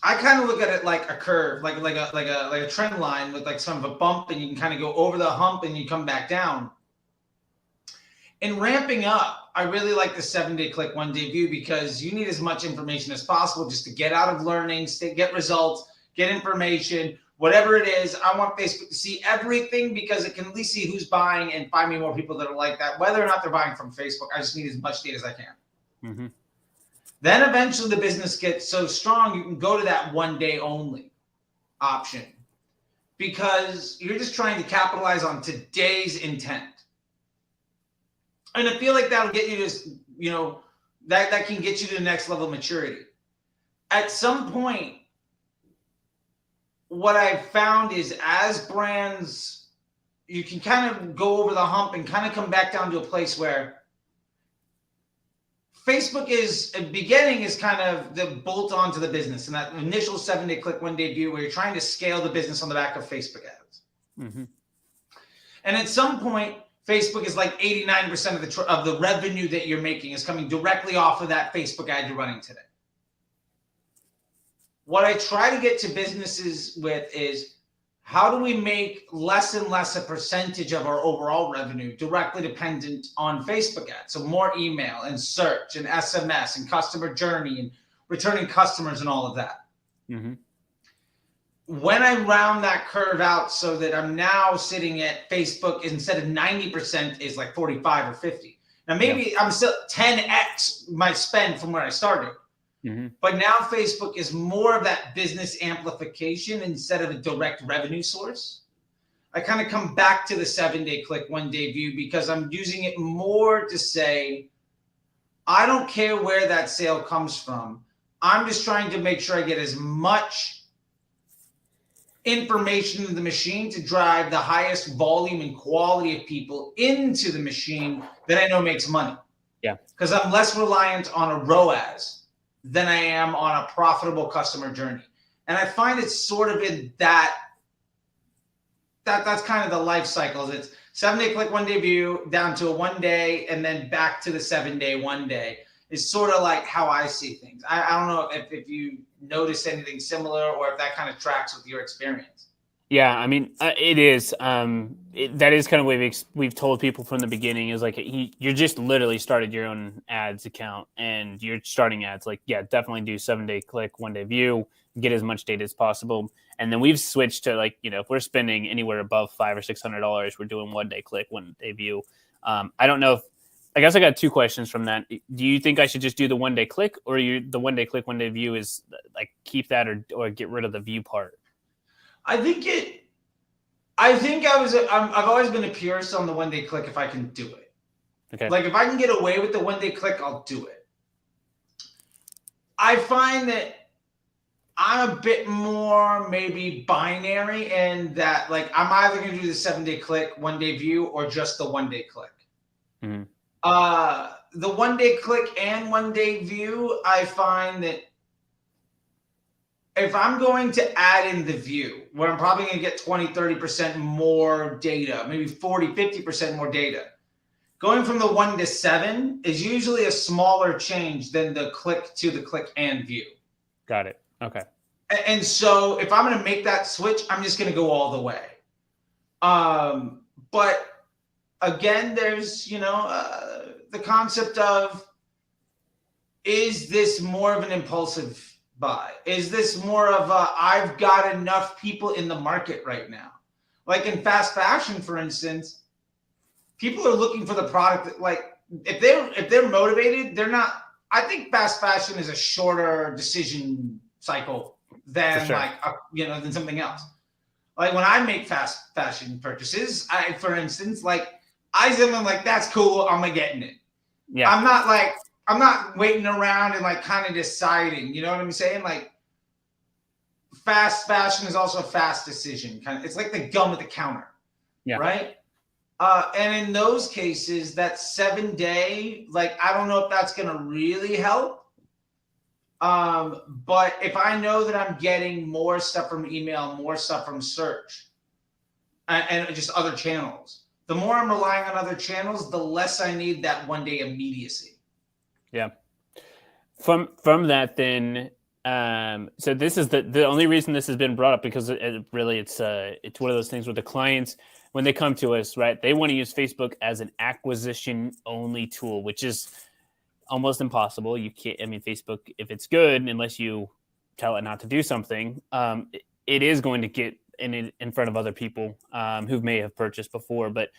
I kind of look at it like a curve, like a trend line with like some of a bump, and you can kind of go over the hump and you come back down. In ramping up, I really like the 7-day click, 1-day view, because you need as much information as possible just to get out of learning, get results, get information, whatever it is. I want Facebook to see everything because it can at least see who's buying and find me more people that are like that. Whether or not they're buying from Facebook, I just need as much data as I can. Mm-hmm. Then eventually the business gets so strong, you can go to that 1-day only option because you're just trying to capitalize on today's intent. And I feel like that'll get you to, that can get you to the next level of maturity. At some point, what I've found is as brands, you can kind of go over the hump and kind of come back down to a place where Facebook beginning is kind of the bolt onto the business and that initial 7-day click, 1-day view where you're trying to scale the business on the back of Facebook ads. Mm-hmm. And at some point, Facebook is like 89% of the revenue that you're making is coming directly off of that Facebook ad you're running today. What I try to get to businesses with is how do we make less and less a percentage of our overall revenue directly dependent on Facebook ads? So more email and search and SMS and customer journey and returning customers and all of that. Mm-hmm. When I round that curve out so that I'm now sitting at Facebook instead of 90% is like 45 or 50. Now maybe I'm still 10x my spend from where I started. Mm-hmm. But now Facebook is more of that business amplification instead of a direct revenue source. I kind of come back to the 7-day click, 1-day view because I'm using it more to say, I don't care where that sale comes from. I'm just trying to make sure I get as much information in the machine to drive the highest volume and quality of people into the machine that I know makes money. Yeah. Because I'm less reliant on a ROAS than I am on a profitable customer journey. And I find it's sort of in that's kind of the life cycles. It's 7-day click, 1-day view down to a 1-day and then back to the 7-day, 1-day is sort of like how I see things. I don't know if you notice anything similar or if that kind of tracks with your experience. Yeah, I mean, it is. That is kind of what we've told people from the beginning is like, you're just literally started your own ads account and you're starting ads. Like, yeah, definitely do 7-day click, 1-day view, get as much data as possible. And then we've switched to like, if we're spending anywhere above $500 or $600, we're doing 1-day click, 1-day view. I don't know I guess I got 2 questions from that. Do you think I should just do the 1-day click or the 1-day click, 1-day view is like keep that or get rid of the view part? I've always been a purist on the 1-day click if I can do it. Okay. Like if I can get away with the 1-day click, I'll do it. I find that I'm a bit more maybe binary in that like I'm either going to do the 7-day click, 1-day view or just the 1-day click. Mm-hmm. The 1-day click and 1-day view, I find that if I'm going to add in the view, where I'm probably going to get 20, 30% more data, maybe 40, 50% more data, going from the 1 to 7 is usually a smaller change than the click to the click and view. Got it. Okay. And so if I'm going to make that switch, I'm just going to go all the way. But again, there's, the concept of, is this more of an impulsive buy? Is this more of a, I've got enough people in the market right now? Like in fast fashion, for instance, people are looking for the product that, like, if they're motivated, they're not, I think fast fashion is a shorter decision cycle than than something else. Like when I make fast fashion purchases, for instance, I something like, that's cool, I'm getting it. Yeah. I'm not waiting around and kind of deciding, you know what I'm saying? Like fast fashion is also a fast decision. It's like the gum at the counter. Yeah. Right. And in those cases, that 7-day, I don't know if that's going to really help. But if I know that I'm getting more stuff from email, more stuff from search and just other channels, the more I'm relying on other channels, the less I need that one day immediacy. Yeah. From that, then, so this is the only reason this has been brought up, because it's one of those things where the clients, when they come to us, right, they want to use Facebook as an acquisition only tool, which is almost impossible. You can't. I mean, Facebook, if it's good, unless you tell it not to do something, it is going to get in front of other people who may have purchased before. But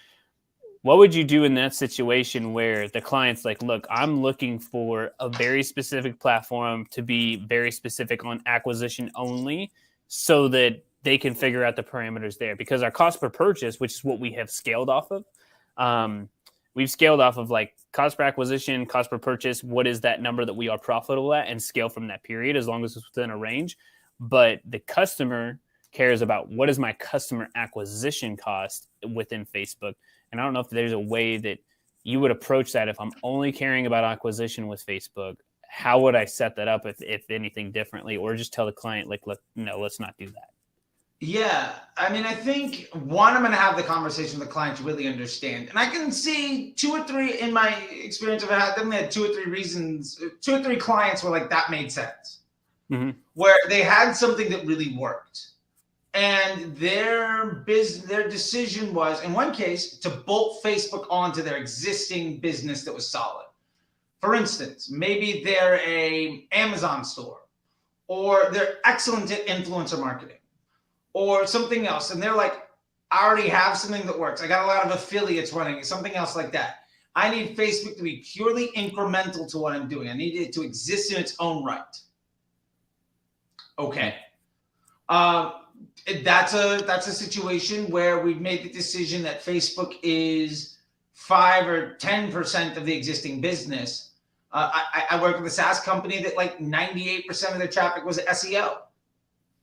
what would you do in that situation where the client's like, look, I'm looking for a very specific platform to be very specific on acquisition only, so that they can figure out the parameters there? Because our cost per purchase, which is what we have scaled off of, we've scaled off of like cost per acquisition, cost per purchase. What is that number that we are profitable at, and scale from that period as long as it's within a range. But the customer cares about, what is my customer acquisition cost within Facebook? And I don't know if there's a way that you would approach that. If I'm only caring about acquisition with Facebook, how would I set that up, if anything, differently, or just tell the client, like, look, no, let's not do that? Yeah, I mean, I think one, I'm going to have the conversation with the client to really understand, and I can see two or three in my experience. I've definitely had two or three clients where like that made sense, where they had something that really worked. And their decision was, in one case, to bolt Facebook onto their existing business that was solid. For instance, maybe they're a Amazon store, or they're excellent at influencer marketing, or something else. And they're like, I already have something that works. I got a lot of affiliates running, something else like that. I need Facebook to be purely incremental to what I'm doing. I need it to exist in its own right. Okay. That's a situation where we've made the decision that Facebook is 5 or 10% of the existing business. I work with a SaaS company that like 98% of their traffic was SEO.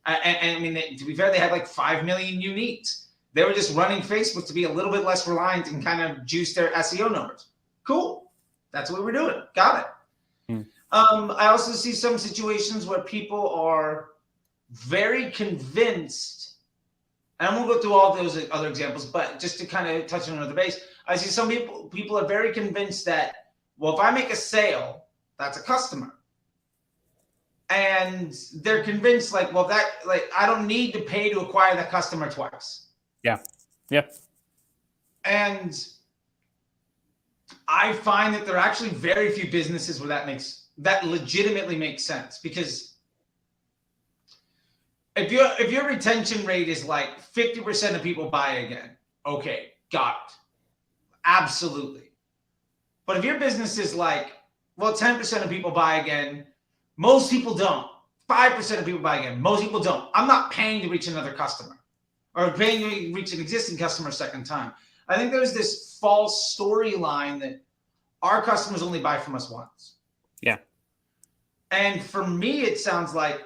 And I mean, to be fair, they had like 5 million uniques. They were just running Facebook to be a little bit less reliant and kind of juice their SEO numbers. Cool. That's what we're doing. Got it. I also see some situations where people are very convinced, and I'm going to go through all those other examples, but just to kind of touch on another base, I see some people are very convinced that, well, if I make a sale, that's a customer. And they're convinced like, well, I don't need to pay to acquire that customer twice. Yeah. Yep. And I find that there are actually very few businesses where that legitimately makes sense, because if your retention rate is like 50% of people buy again, okay, got it. Absolutely. But if your business is like, well, 10% of people buy again, most people don't. 5% of people buy again, most people don't. I'm not paying to reach another customer, or paying to reach an existing customer a second time. I think there's this false storyline that our customers only buy from us once. Yeah. And for me, it sounds like,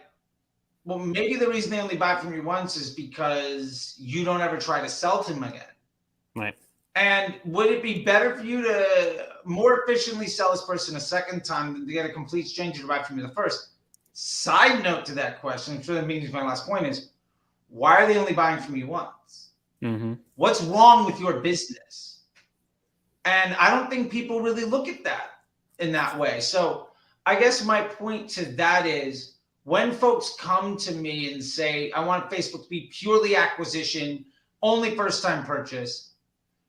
well, maybe the reason they only buy from you once is because you don't ever try to sell to them again. Right. And would it be better for you to more efficiently sell this person a second time than to get a complete stranger to buy from you the first? Side note to that question, I'm sure that means my last point is, why are they only buying from you once? What's wrong with your business? And I don't think people really look at that in that way. So I guess my point to that is, when folks come to me and say, I want Facebook to be purely acquisition, only first-time purchase,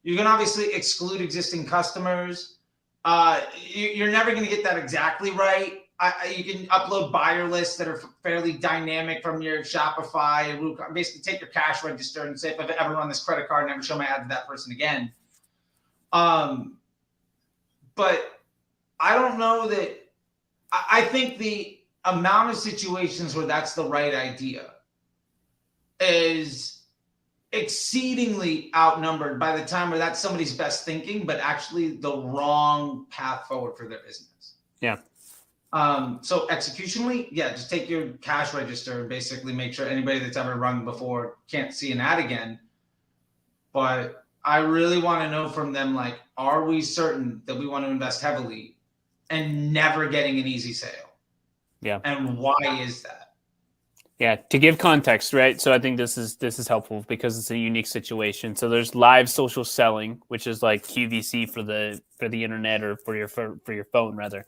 you can obviously exclude existing customers. You're never going to get that exactly right. You can upload buyer lists that are fairly dynamic from your Shopify. Basically take your cash register and say, if I've ever run this credit card, never show my ad to that person again. But I don't know that. I think the amount of situations where that's the right idea is exceedingly outnumbered by the time where that's somebody's best thinking, but actually the wrong path forward for their business. Yeah. So executionally, yeah, just take your cash register and basically make sure anybody that's ever run before can't see an ad again. But I really want to know from them, like, are we certain that we want to invest heavily and never getting an easy sale? Yeah. And why is that? Yeah, to give context, right? So I think this is helpful because it's a unique situation. So there's live social selling, which is like QVC for the internet or for your phone rather.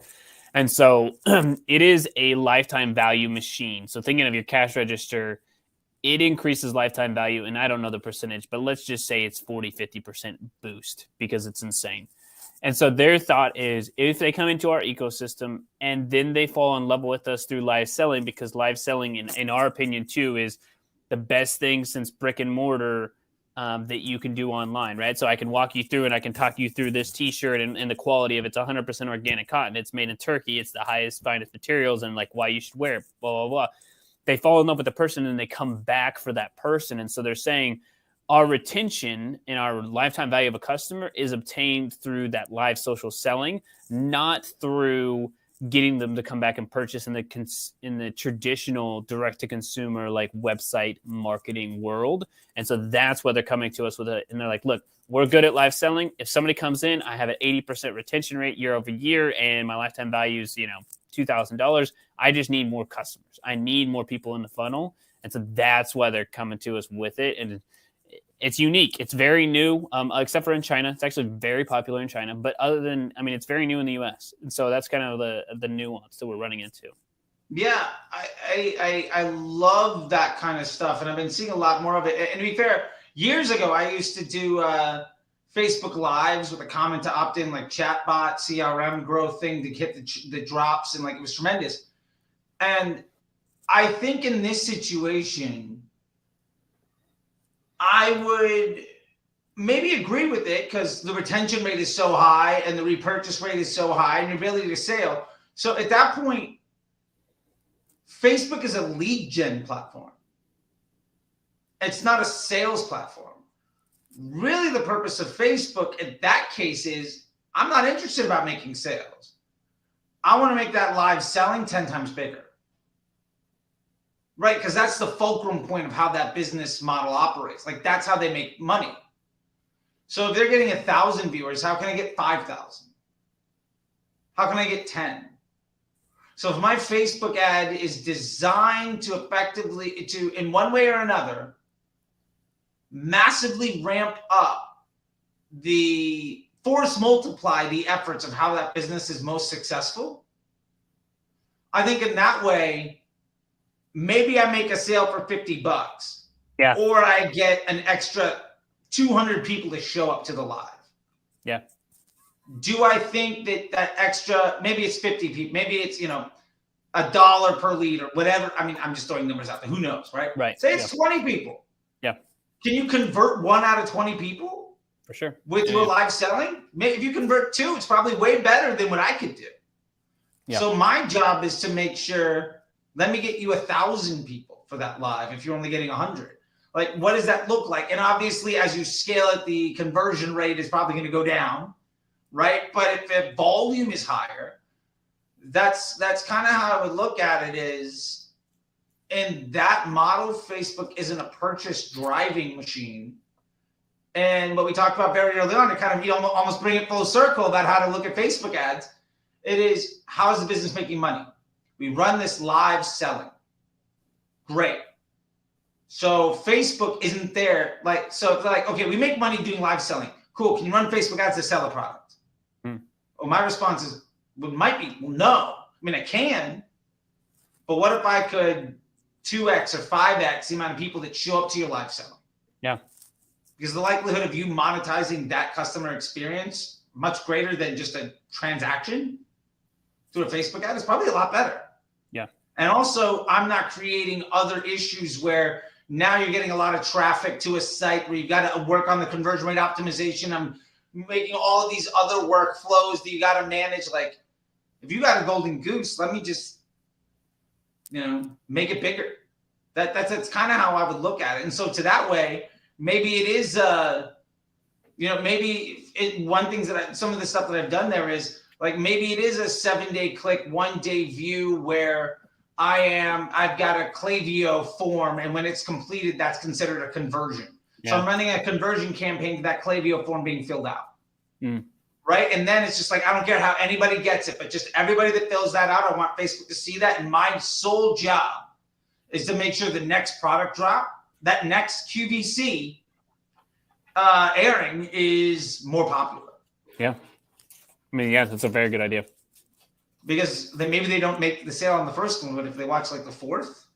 And so it is a lifetime value machine. So thinking of your cash register, it increases lifetime value, and I don't know the percentage, but let's just say it's 40-50% boost because it's insane. And so their thought is if they come into our ecosystem and then they fall in love with us through live selling, because live selling, in our opinion, too, is the best thing since brick and mortar that you can do online, right? So I can walk you through and I can talk you through this T-shirt and the quality of it's 100% organic cotton. It's made in Turkey. It's the highest, finest materials and like why you should wear it, blah, blah, blah. They fall in love with the person and they come back for that person. And so they're saying, our retention and our lifetime value of a customer is obtained through that live social selling, not through getting them to come back and purchase in the traditional direct-to-consumer like website marketing world. And so that's why they're coming to us with it. And they're like, look, we're good at live selling. If somebody comes in, I have an 80% retention rate year over year, and my lifetime value is, $2,000. I just need more customers. I need more people in the funnel. And so that's why they're coming to us with it. And it's unique. It's very new, except for in China. It's actually very popular in China. But it's very new in the U.S. And so that's kind of the nuance that we're running into. Yeah, I love that kind of stuff. And I've been seeing a lot more of it. And to be fair, years ago, I used to do Facebook Lives with a comment to opt in, like chatbot, CRM growth thing to hit the drops. And like it was tremendous. And I think in this situation, I would maybe agree with it because the retention rate is so high and the repurchase rate is so high and your ability to sell. So at that point, Facebook is a lead gen platform. It's not a sales platform. Really, the purpose of Facebook in that case is I'm not interested about making sales. I want to make that live selling 10 times bigger. Right, because that's the fulcrum point of how that business model operates. Like that's how they make money. So if they're getting 1,000 viewers, how can I get 5,000? How can I get 10? So if my Facebook ad is designed to effectively, in one way or another, massively ramp up the force multiply the efforts of how that business is most successful, I think in that way, maybe I make a sale for $50. Yeah. Or I get an extra 200 people to show up to the live. Yeah. Do I think that extra, maybe it's 50 people, maybe it's, $1 per lead or whatever. I mean, I'm just throwing numbers out there. Who knows, right? Right. Say it's 20 people. Yeah. Can you convert 1 out of 20 people? For sure. With your live selling? Maybe if you convert 2, it's probably way better than what I could do. Yeah. So my job is to make sure, let me get you 1,000 people for that live if you're only getting 100. Like, what does that look like? And obviously, as you scale it, the conversion rate is probably going to go down, right? But if the volume is higher, that's kind of how I would look at it is, in that model, Facebook isn't a purchase driving machine. And what we talked about very early on, to kind of almost bring it full circle about how to look at Facebook ads, it is, how is the business making money? We run this live selling. Great. So Facebook isn't there. So it's like, okay, we make money doing live selling. Cool. Can you run Facebook ads to sell a product? Well, my response is, might be, well, no. I mean, I can, but what if I could 2x or 5x the amount of people that show up to your live selling? Yeah. Because the likelihood of you monetizing that customer experience much greater than just a transaction through a Facebook ad is probably a lot better. Yeah. And also, I'm not creating other issues where now you're getting a lot of traffic to a site where you've got to work on the conversion rate optimization. I'm making all of these other workflows that you got to manage. Like, if you got a golden goose, let me just, make it bigger. That's kind of how I would look at it. And so to that way, maybe it is, one thing some of the stuff that I've done there is, like, maybe it is a 7-day click, 1-day view where I've got a Klaviyo form, and when it's completed, that's considered a conversion. Yeah. So I'm running a conversion campaign to that Klaviyo form being filled out. Right? And then it's just like, I don't care how anybody gets it, but just everybody that fills that out, I want Facebook to see that. And my sole job is to make sure the next product drop, that next QVC airing is more popular. Yeah. I mean, yeah, that's a very good idea. Because then maybe they don't make the sale on the first one, but if they watch like the fourth,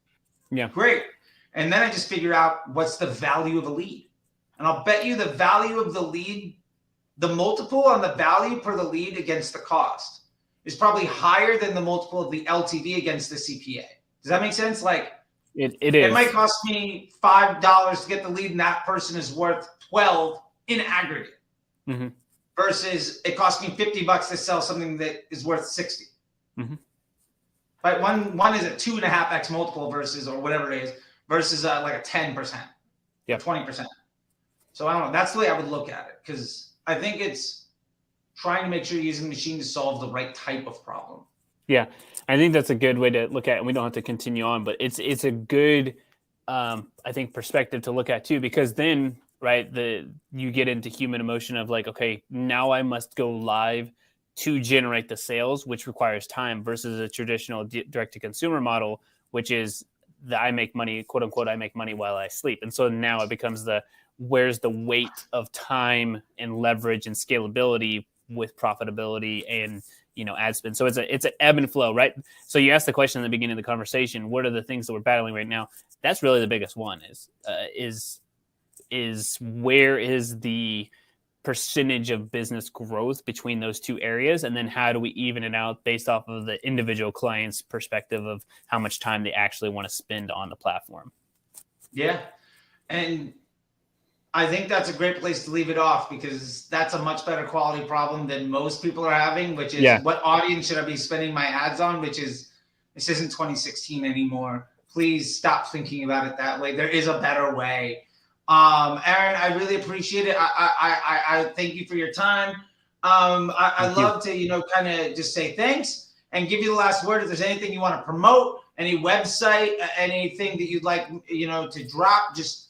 yeah, great. And then I just figure out what's the value of a lead. And I'll bet you the value of the lead, the multiple on the value per the lead against the cost is probably higher than the multiple of the LTV against the CPA. Does that make sense? Like it is. It might cost me $5 to get the lead and that person is worth 12 in aggregate. Mm-hmm. Versus it cost me $50 to sell something that is worth 60. Mm-hmm. Right? One is a 2.5x multiple versus, or whatever it is, versus like a 10%, 20%. So I don't know. That's the way I would look at it, because I think it's trying to make sure you're using the machine to solve the right type of problem. Yeah, I think that's a good way to look at it. And we don't have to continue on, but it's a good, I think, perspective to look at too, because then, right, you get into human emotion of like, okay, now I must go live to generate the sales, which requires time, versus a traditional direct-to-consumer model, which is that I make money, quote unquote, I make money while I sleep. And so now it becomes where's the weight of time and leverage and scalability with profitability and, ad spend. So it's an ebb and flow, right? So you asked the question in the beginning of the conversation, what are the things that we're battling right now? That's really the biggest one is where is the percentage of business growth between those two areas, and then how do we even it out based off of the individual client's perspective of how much time they actually want to spend on the platform. Yeah, and I think that's a great place to leave it off, because that's a much better quality problem than most people are having, which is what audience should I be spending my ads on, which is, this isn't 2016 anymore. Please stop thinking about it that way. There is a better way. Aaron, I really appreciate it. I thank you for your time. I love to, kind of just say thanks and give you the last word. If there's anything you want to promote, any website, anything that you'd like, to drop, just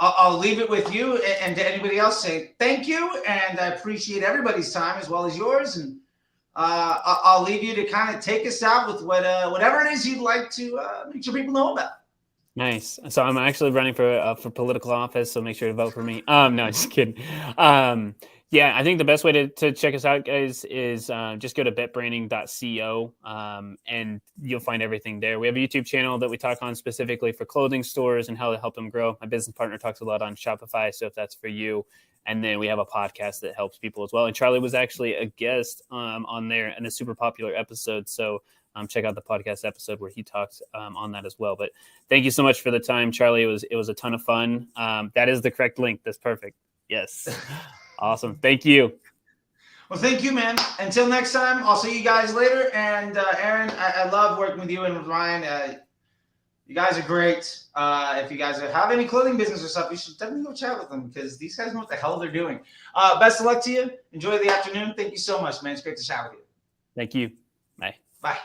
I'll leave it with you, and to anybody else, say thank you. And I appreciate everybody's time as well as yours. And I'll leave you to kind of take us out with whatever it is you'd like to make sure people know about. Nice. So I'm actually running for political office, so make sure to vote for me. No, just kidding. Yeah, I think the best way to check us out, guys, is just go to bitbranding.co, and you'll find everything there. We have a YouTube channel that we talk on specifically for clothing stores and how to help them grow. My business partner talks a lot on Shopify, so if that's for you. And then we have a podcast that helps people as well. And Charlie was actually a guest on there in a super popular episode, so check out the podcast episode where he talks on that as well. But thank you so much for the time, Charlie. It was a ton of fun. That is the correct link. That's perfect. Yes. Awesome. Thank you. Well, thank you, man. Until next time, I'll see you guys later. And Aaron, I love working with you and with Ryan. You guys are great. If you guys have any clothing business or stuff, you should definitely go chat with them, because these guys know what the hell they're doing. Best of luck to you. Enjoy the afternoon. Thank you so much, man. It's great to chat with you. Thank you. Bye. Bye.